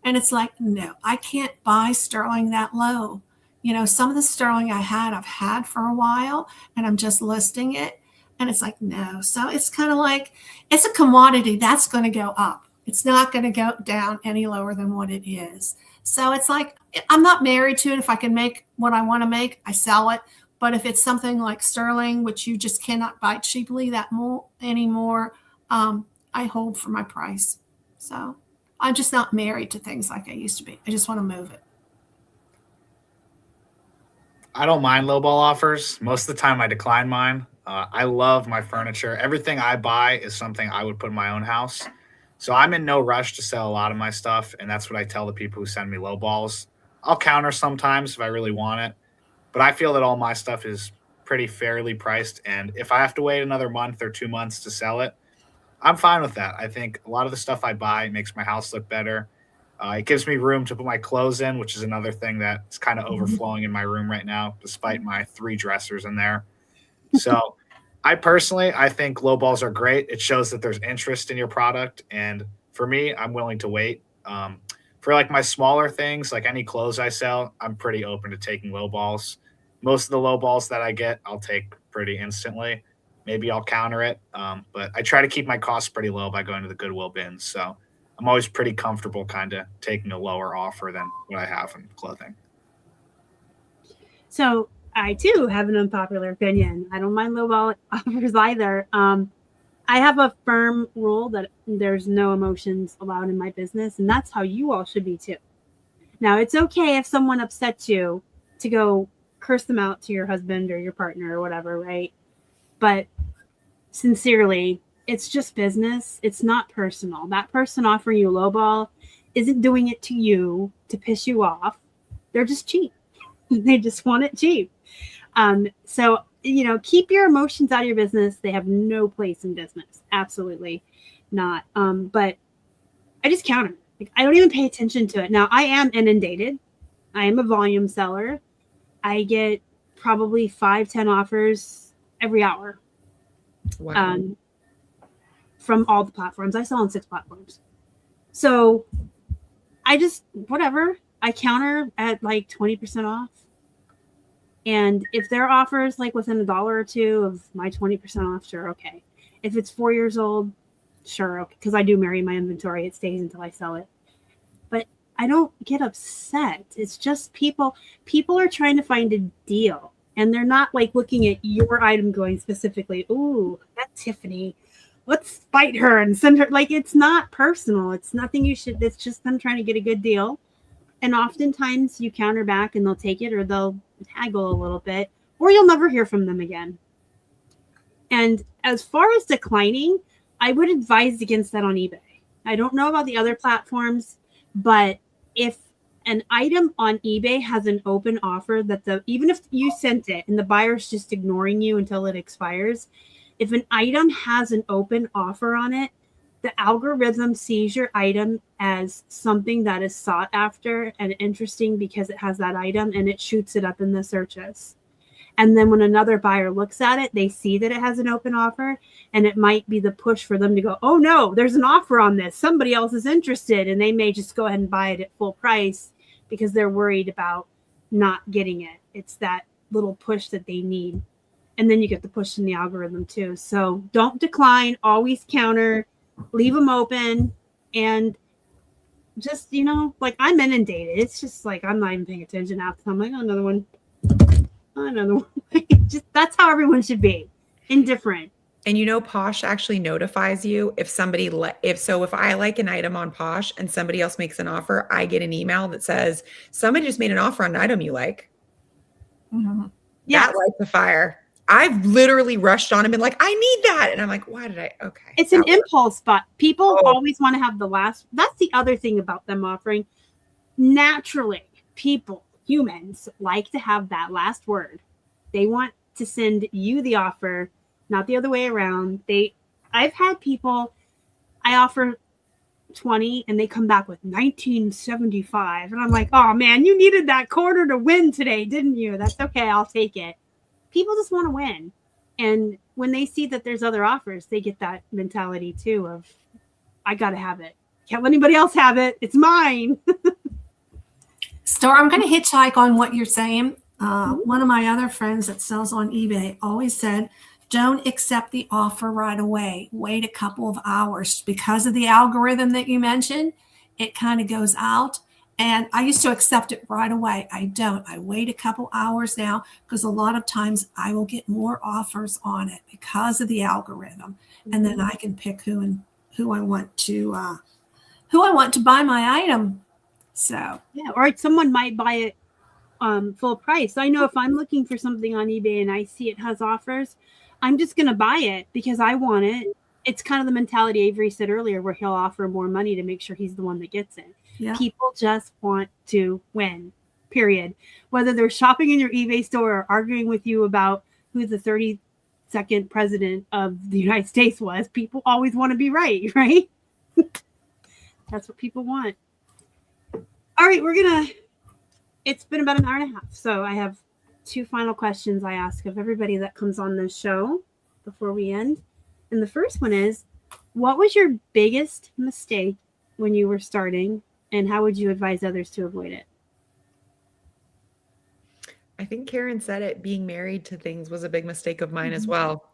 And it's like, no, I can't buy sterling that low. You know, some of the sterling I've had for a while, and I'm just listing it. And it's like, no. So it's kind of like, it's a commodity that's going to go up. It's not going to go down any lower than what it is. So it's like, I'm not married to it. If I can make what I want to make, I sell it. But if it's something like sterling, which you just cannot buy cheaply anymore, I hold for my price. So I'm just not married to things like I used to be. I just want to move it. I don't mind lowball offers. Most of the time I decline mine. I love my furniture. Everything I buy is something I would put in my own house. So I'm in no rush to sell a lot of my stuff, and that's what I tell the people who send me lowballs. I'll counter sometimes if I really want it, but I feel that all my stuff is pretty fairly priced, and if I have to wait another month or 2 months to sell it, I'm fine with that. I think a lot of the stuff I buy makes my house look better. It gives me room to put my clothes in, which is another thing that's kind of overflowing in my room right now, despite my 3 dressers in there. So I think lowballs are great. It shows that there's interest in your product. And for me, I'm willing to wait. For like my smaller things, like any clothes I sell, I'm pretty open to taking lowballs. Most of the lowballs that I get, I'll take pretty instantly. Maybe I'll counter it. But I try to keep my costs pretty low by going to the Goodwill bins. So I'm always pretty comfortable kind of taking a lower offer than what I have in clothing. So I too have an unpopular opinion. I don't mind lowball offers either. I have a firm rule that there's no emotions allowed in my business, and that's how you all should be too. Now, it's okay if someone upsets you to go curse them out to your husband or your partner or whatever, right? But sincerely, it's just business. It's not personal. That person offering you lowball isn't doing it to you to piss you off. They're just cheap. They just want it cheap. So, keep your emotions out of your business. They have no place in business. Absolutely not. But I just counter. Like, I don't even pay attention to it. Now, I am inundated. I am a volume seller. I get probably 5-10 offers every hour. Wow. From all the platforms. I sell on 6 platforms. So I just, whatever. I counter at like 20% off. And if their offers like within $1 or $2 of my 20% off, sure, okay. If it's 4 years old, sure, okay. Because I do marry my inventory. It stays until I sell it. But I don't get upset. It's just people are trying to find a deal. And they're not like looking at your item going specifically, ooh, that's Tiffany. Let's spite her and send her. Like, it's not personal. It's nothing it's just them trying to get a good deal. And oftentimes you counter back and they'll take it, or they'll haggle a little bit, or you'll never hear from them again. And as far as declining, I would advise against that on eBay. I don't know about the other platforms, but if an item on eBay has an open offer that even if you sent it and the buyer's just ignoring you until it expires, if an item has an open offer on it, the algorithm sees your item as something that is sought after and interesting because it has that item, and it shoots it up in the searches. And then when another buyer looks at it, they see that it has an open offer, and it might be the push for them to go, oh no, there's an offer on this. Somebody else is interested. And they may just go ahead and buy it at full price because they're worried about not getting it. It's that little push that they need. And then you get the push in the algorithm too. So don't decline, always counter, leave them open, and just, like, I'm inundated. It's just like, I'm not even paying attention half the time. I'm like, oh, another one. Just, that's how everyone should be. Indifferent. And Posh actually notifies you if somebody, if I like an item on Posh and somebody else makes an offer, I get an email that says, somebody just made an offer on an item you like. Mm-hmm. Yeah. That lights the fire. I've literally rushed on and been like, I need that. And I'm like, why did I? Okay. It's an impulse spot. People always want to have the last. That's the other thing about them offering. Naturally, humans like to have that last word. They want to send you the offer, not the other way around. I've had people, I offer 20 and they come back with 1975. And I'm like, oh man, you needed that quarter to win today, didn't you? That's okay. I'll take it. People just want to win. And when they see that there's other offers, they get that mentality too of, I got to have it. Can't let anybody else have it. It's mine. Star, I'm going to hitchhike on what you're saying. One of my other friends that sells on eBay always said, don't accept the offer right away. Wait a couple of hours. Because of the algorithm that you mentioned, it kind of goes out. And I used to accept it right away. I don't. I wait a couple hours now because a lot of times I will get more offers on it because of the algorithm. And then I can pick who I want to buy my item. So yeah, or someone might buy it full price. I know if I'm looking for something on eBay and I see it has offers, I'm just going to buy it because I want it. It's kind of the mentality Avery said earlier where he'll offer more money to make sure he's the one that gets it. yeah. People just want to win, period. Whether they're shopping in your eBay store or arguing with you about who the 32nd president of the United States was, people always want to be right, right? That's what people want. All right, it's been about an hour and a half. So I have 2 final questions I ask of everybody that comes on this show before we end. And the first one is, what was your biggest mistake when you were starting, and how would you advise others to avoid it? I think Karen said it. Being married to things was a big mistake of mine as well.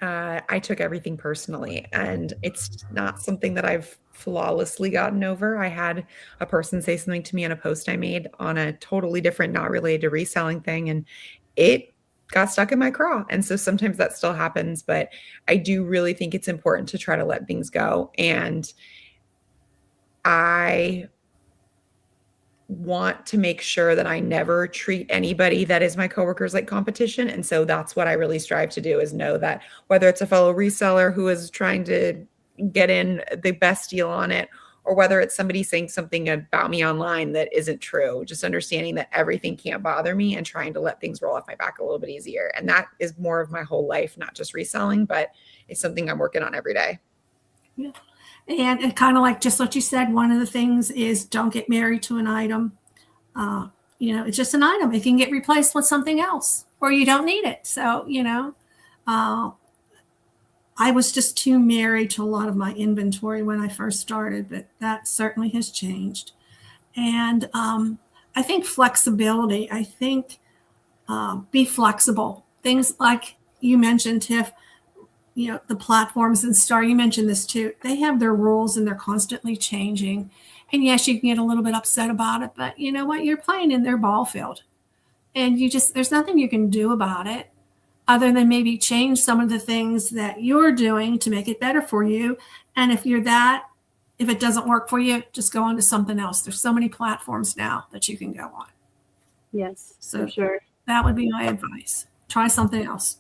I took everything personally, and it's not something that I've flawlessly gotten over. I had a person say something to me on a post I made on a totally different, not related to reselling thing, and it got stuck in my craw. And so sometimes that still happens, but I do really think it's important to try to let things go. And I want to make sure that I never treat anybody that is my coworkers like competition. And so that's what I really strive to do, is know that whether it's a fellow reseller who is trying to get in the best deal on it, or whether it's somebody saying something about me online that isn't true, just understanding that everything can't bother me and trying to let things roll off my back a little bit easier. And that is more of my whole life, not just reselling, but it's something I'm working on every day. Yeah. And kind of like just what you said, one of the things is don't get married to an item. It's just an item. It can get replaced with something else, or you don't need it. So, I was just too married to a lot of my inventory when I first started, but that certainly has changed. And I think flexibility. I think be flexible. Things like you mentioned, Tiff, the platforms and Star, you mentioned this too. They have their rules and they're constantly changing. And yes, you can get a little bit upset about it, but you know what? You're playing in their ball field. And there's nothing you can do about it other than maybe change some of the things that you're doing to make it better for you. And if it doesn't work for you, just go on to something else. There's so many platforms now that you can go on. Yes, So for sure. That would be my advice. Try something else.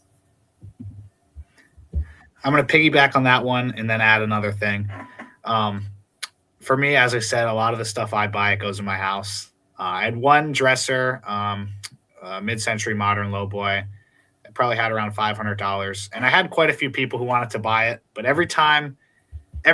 I'm going to piggyback on that one and then add another thing. For me, as I said, a lot of the stuff I buy, it goes in my house. I had one dresser, mid-century modern lowboy. I probably had around $500. And I had quite a few people who wanted to buy it. But every time I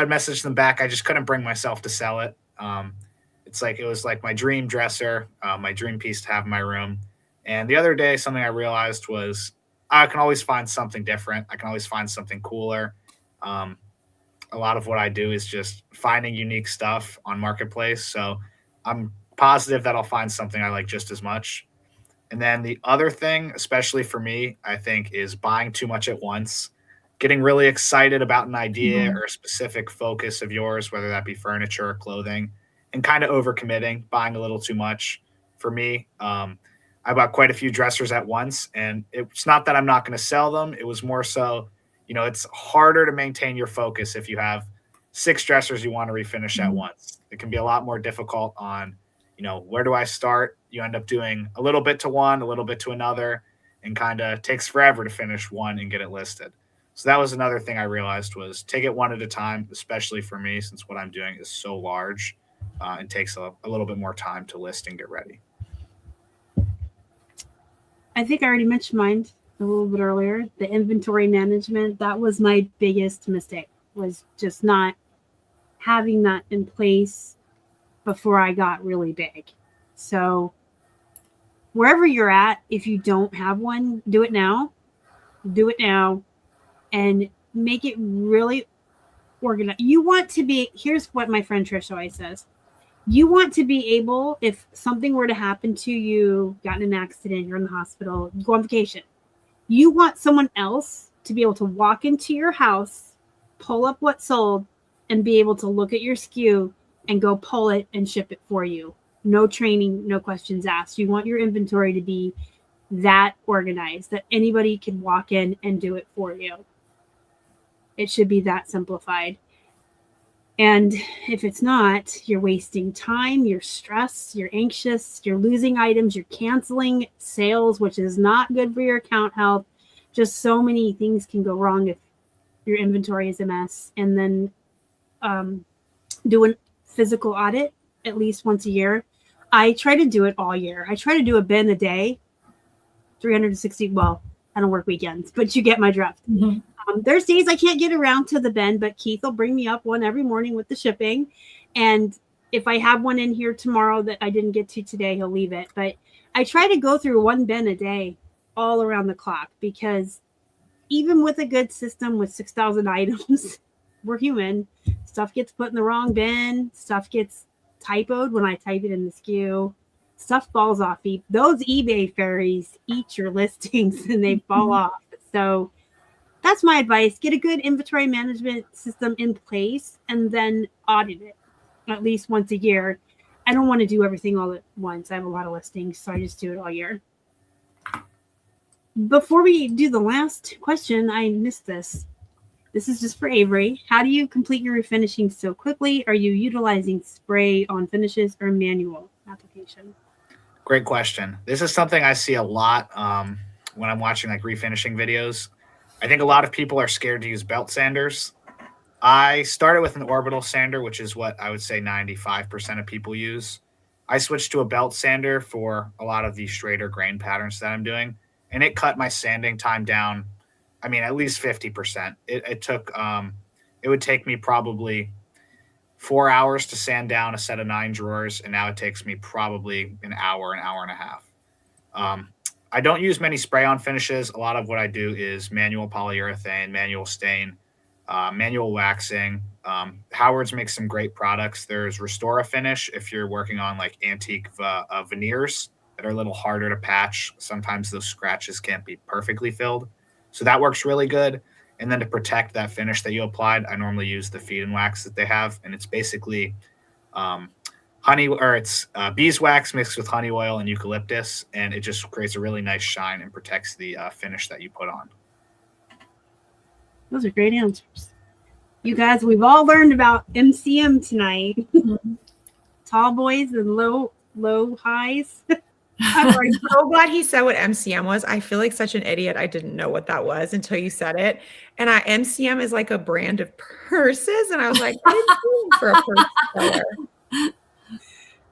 would message them back, I just couldn't bring myself to sell it. It was like my dream dresser, my dream piece to have in my room. And the other day, something I realized was I can always find something different. I can always find something cooler. A lot of what I do is just finding unique stuff on Marketplace. So I'm positive that I'll find something I like just as much. And then the other thing, especially for me, I think, is buying too much at once, getting really excited about an idea or a specific focus of yours, whether that be furniture or clothing, and kind of overcommitting, buying a little too much. For me, I bought quite a few dressers at once, and it's not that I'm not going to sell them. It was more so, it's harder to maintain your focus if you have 6 dressers you want to refinish at once. It can be a lot more difficult on, where do I start? You end up doing a little bit to one, a little bit to another, and kind of takes forever to finish one and get it listed. So that was another thing I realized was take it one at a time, especially for me, since what I'm doing is so large and takes a little bit more time to list and get ready. I think I already mentioned mine a little bit earlier. The inventory management, that was my biggest mistake, was just not having that in place before I got really big. So wherever you're at, if you don't have one, do it now. do it now, and make it really organized. You want to be, here's what my friend Trish always says. You want to be able, if something were to happen to you, got in an accident, you're in the hospital, you go on vacation, you want someone else to be able to walk into your house, pull up what's sold, and be able to look at your SKU and go pull it and ship it for you. No training, no questions asked. You want your inventory to be that organized that anybody can walk in and do it for you. It should be that simplified. And if it's not, you're wasting time, you're stressed, you're anxious, you're losing items, you're canceling sales, which is not good for your account health. Just so many things can go wrong if your inventory is a mess. And then do a physical audit at least once a year. I try to do it all year. I try to do a bin a day, 360. Well, I don't work weekends, but you get my drift. Mm-hmm. There's days I can't get around to the bin, but Keith will bring me up one every morning with the shipping. And if I have one in here tomorrow that I didn't get to today, he'll leave it. But I try to go through one bin a day all around the clock, because even with a good system with 6,000 items, we're human. Stuff gets put in the wrong bin. Stuff gets typoed when I type it in the SKU. Stuff falls off. Those eBay fairies eat your listings and they fall off. So that's my advice. Get a good inventory management system in place and then audit it at least once a year. I don't want to do everything all at once. I have a lot of listings, so I just do it all year. Before we do the last question, I missed this. This is just for Avery. How do you complete your refinishing so quickly? Are you utilizing spray on finishes or manual application? Great question. This is something I see a lot when I'm watching like refinishing videos. I think a lot of people are scared to use belt sanders. I started with an orbital sander, which is what I would say 95% of people use. I switched to a belt sander for a lot of the straighter grain patterns that I'm doing, and it cut my sanding time down. I mean, at least 50%. It would take me probably 4 hours to sand down a set of 9 drawers, and now it takes me probably an hour and a half. I don't use many spray-on finishes. A lot of what I do is manual polyurethane, manual stain, manual waxing. Howard's makes some great products. There's Restore a Finish if you're working on like antique veneers that are a little harder to patch. Sometimes those scratches can't be perfectly filled. So that works really good. And then to protect that finish that you applied, I normally use the feed and wax that they have. And it's basically beeswax mixed with honey oil and eucalyptus. And it just creates a really nice shine and protects the finish that you put on. Those are great answers. You guys, we've all learned about MCM tonight. Tall boys and low highs. I'm so glad he said what MCM was. I feel like such an idiot. I didn't know what that was until you said it. And MCM is like a brand of purses. And I was like, what are you doing for a purse seller?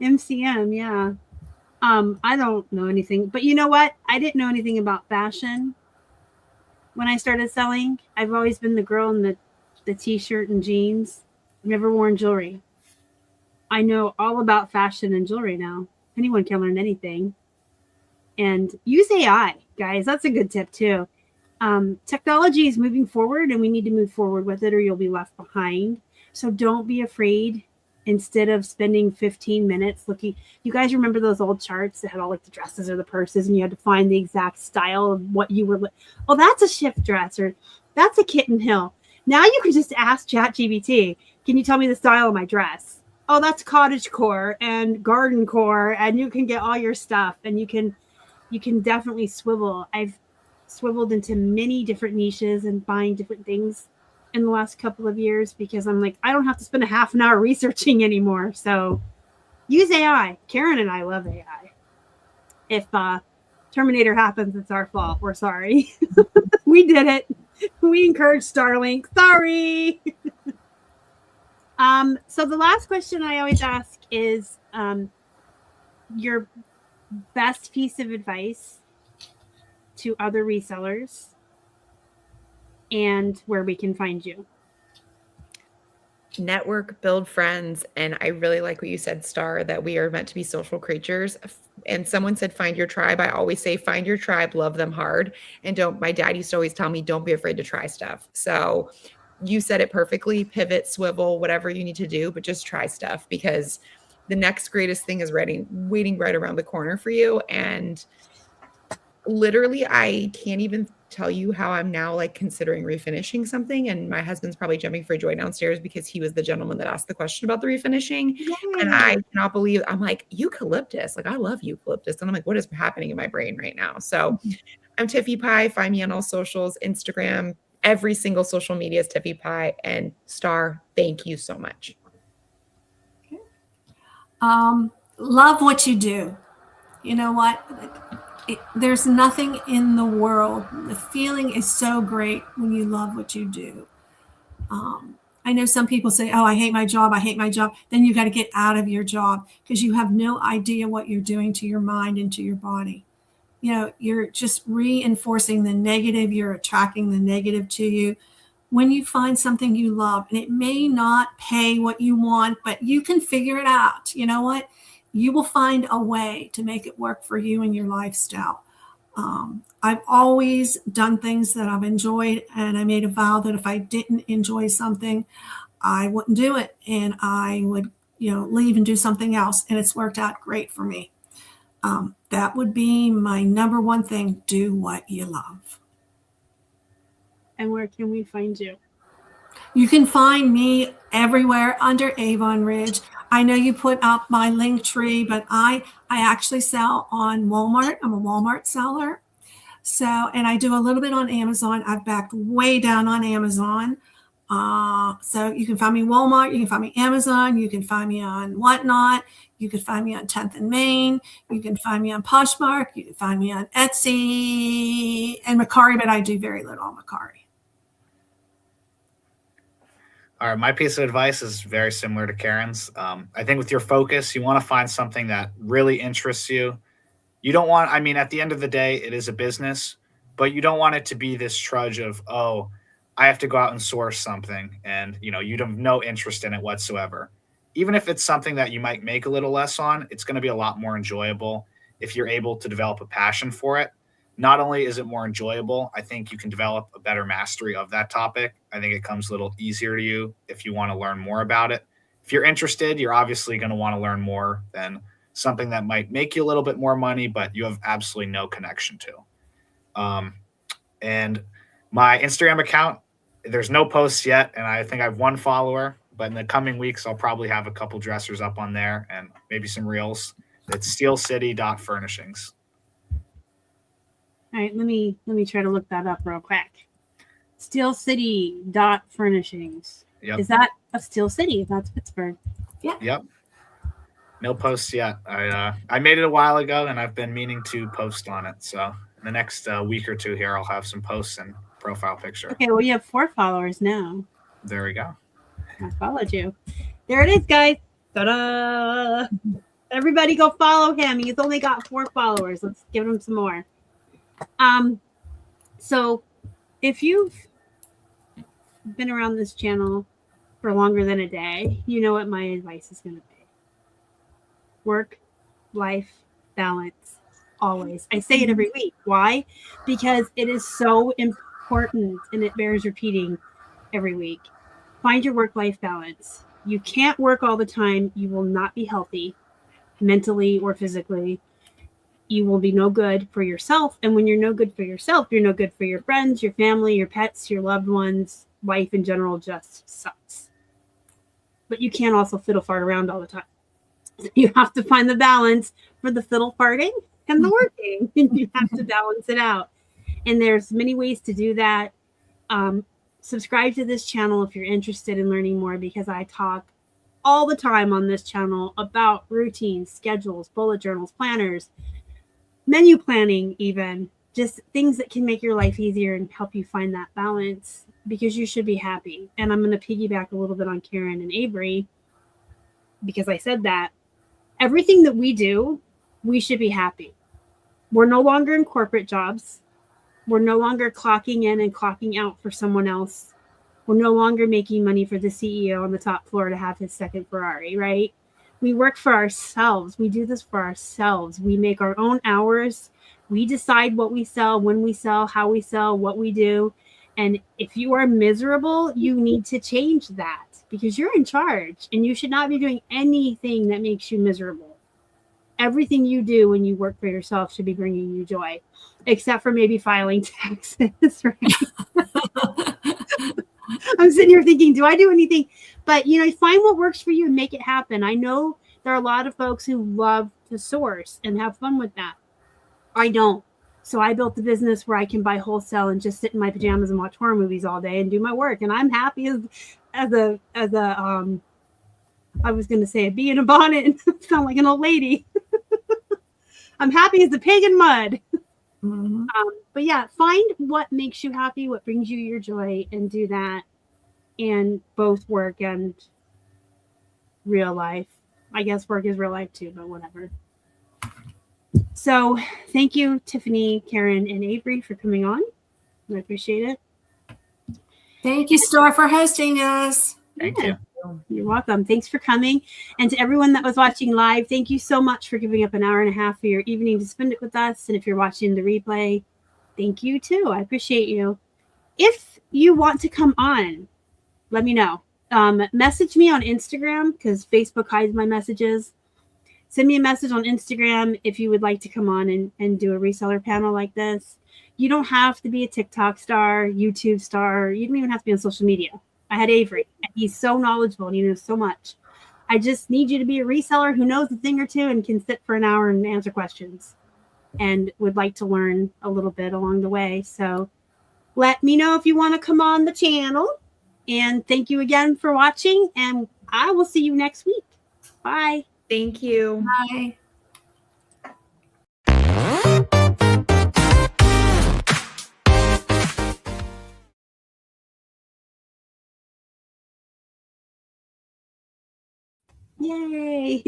MCM, yeah. I don't know anything. But you know what? I didn't know anything about fashion when I started selling. I've always been the girl in the t-shirt and jeans. I've never worn jewelry. I know all about fashion and jewelry now. Anyone can learn anything. And use AI, guys. That's a good tip too. Technology is moving forward and we need to move forward with it or you'll be left behind. So don't be afraid. Instead of spending 15 minutes looking, you guys remember those old charts that had all like the dresses or the purses and you had to find the exact style of what you were. Oh, that's a shift dress or that's a kitten hill. Now you can just ask ChatGPT, can you tell me the style of my dress? Oh, that's cottage core and garden core, and you can get all your stuff and you can definitely swivel. I've swiveled into many different niches and buying different things in the last couple of years because I'm like, I don't have to spend a half an hour researching anymore. So use AI. Karen and I love AI. If Terminator happens, it's our fault. We're sorry. We did it. We encouraged Starlink. Sorry. So the last question I always ask is your best piece of advice to other resellers and where we can find you. network, build friends. And I really like what you said, Star, that we are meant to be social creatures. And someone said, find your tribe. I always say, find your tribe, love them hard. And my dad used to always tell me, don't be afraid to try stuff. So you said it perfectly, pivot, swivel, whatever you need to do, but just try stuff, because the next greatest thing is waiting right around the corner for you. And literally, I can't even tell you how I'm now like considering refinishing something. And my husband's probably jumping for joy downstairs because he was the gentleman that asked the question about the refinishing. Yay. And I cannot believe, I'm like, eucalyptus. Like, I love eucalyptus. And I'm like, what is happening in my brain right now? So I'm Tiffie Pie. Find me on all socials, Instagram, every single social media is Tiffie Pie. And Star, thank you so much. Love what you do. You know what? There's nothing in the world. The feeling is so great when you love what you do. I know some people say, oh, I hate my job. I hate my job. Then you got to get out of your job because you have no idea what you're doing to your mind and to your body. You know, you're just reinforcing the negative. You're attracting the negative to you. When you find something you love, and it may not pay what you want, but you can figure it out. You know what? You will find a way to make it work for you and your lifestyle. I've always done things that I've enjoyed, and I made a vow that if I didn't enjoy something, I wouldn't do it, and I would, leave and do something else. And it's worked out great for me. That would be my number one thing. Do what you love. And where can we find you? You can find me everywhere under Avon Ridge. I know you put up my link tree, but I actually sell on Walmart. I'm a Walmart seller. So, and I do a little bit on Amazon. I've backed way down on Amazon. So you can find me Walmart. You can find me Amazon. You can find me on Whatnot. You can find me on 10th and Main. You can find me on Poshmark. You can find me on Etsy and Mercari, but I do very little on Mercari. All right, my piece of advice is very similar to Karen's. I think with your focus, you want to find something that really interests you. You don't want, at the end of the day, it is a business, but you don't want it to be this trudge of, oh, I have to go out and source something and, you have no interest in it whatsoever. Even if it's something that you might make a little less on, it's going to be a lot more enjoyable if you're able to develop a passion for it. Not only is it more enjoyable, I think you can develop a better mastery of that topic. I think it comes a little easier to you if you want to learn more about it. If you're interested, you're obviously going to want to learn more than something that might make you a little bit more money, but you have absolutely no connection to. And my Instagram account, there's no posts yet, and I think I have one follower, but in the coming weeks, I'll probably have a couple dressers up on there and maybe some reels. It's steelcity.furnishings. All right, let me try to look that up real quick. steelcity.furnishings. Yep. Is that a Steel City? That's Pittsburgh. Yeah. Yep. No posts yet. I made it a while ago, and I've been meaning to post on it. So in the next week or two here, I'll have some posts and profile picture. Okay, well, you have 4 followers now. There we go. I followed you. There it is, guys. Ta-da! Everybody go follow him. He's only got 4 followers. Let's give him some more. So if you've been around this channel for longer than a day, you know what my advice is going to be. Work, life, balance, always. I say it every week. Why? Because it is so important and it bears repeating every week. Find your work-life balance. You can't work all the time. You will not be healthy mentally or physically. You will be no good for yourself. And when you're no good for yourself, you're no good for your friends, your family, your pets, your loved ones. Life in general just sucks. But you can't also fiddle fart around all the time. You have to find the balance for the fiddle farting and the working. You have to balance it out. And there's many ways to do that. Subscribe to this channel if you're interested in learning more, because I talk all the time on this channel about routines, schedules, bullet journals, planners, menu planning, even just things that can make your life easier and help you find that balance, because you should be happy. And I'm going to piggyback a little bit on Karen and Avery, because I said that everything that we do, we should be happy. We're no longer in corporate jobs. We're no longer clocking in and clocking out for someone else. We're no longer making money for the CEO on the top floor to have his second Ferrari, right? We work for ourselves. We do this for ourselves. We make our own hours. We decide what we sell, when we sell, how we sell, what we do. And if you are miserable, you need to change that because you're in charge and you should not be doing anything that makes you miserable. Everything you do when you work for yourself should be bringing you joy, except for maybe filing taxes, right? I'm sitting here thinking, do I do anything? But, you know, find what works for you and make it happen. I know there are a lot of folks who love to source and have fun with that. I don't. So I built a business where I can buy wholesale and just sit in my pajamas and watch horror movies all day and do my work. And I'm happy as a I was going to say a bee in a bonnet and sound like an old lady. I'm happy as a pig in mud. Mm-hmm. But yeah, find what makes you happy, what brings you your joy, and do that. And both work and real life. I guess work is real life too, but whatever. So thank you, Tiffany, Karen, and Avery for coming on. I appreciate it. Thank you, Star, for hosting us. Thank you. You're welcome. Thanks for coming. And to everyone that was watching live, thank you so much for giving up an hour and a half of your evening to spend it with us. And if you're watching the replay, thank you too. I appreciate you. If you want to come on, let me know. Message me on Instagram because Facebook hides my messages. Send me a message on Instagram if you would like to come on and do a reseller panel like this. You don't have to be a TikTok star, YouTube star. You don't even have to be on social media. I had Avery. He's so knowledgeable and he knows so much. I just need you to be a reseller who knows a thing or two and can sit for an hour and answer questions and would like to learn a little bit along the way. So let me know if you want to come on the channel. And thank you again for watching. And I will see you next week. Bye. Thank you. Bye. Yay.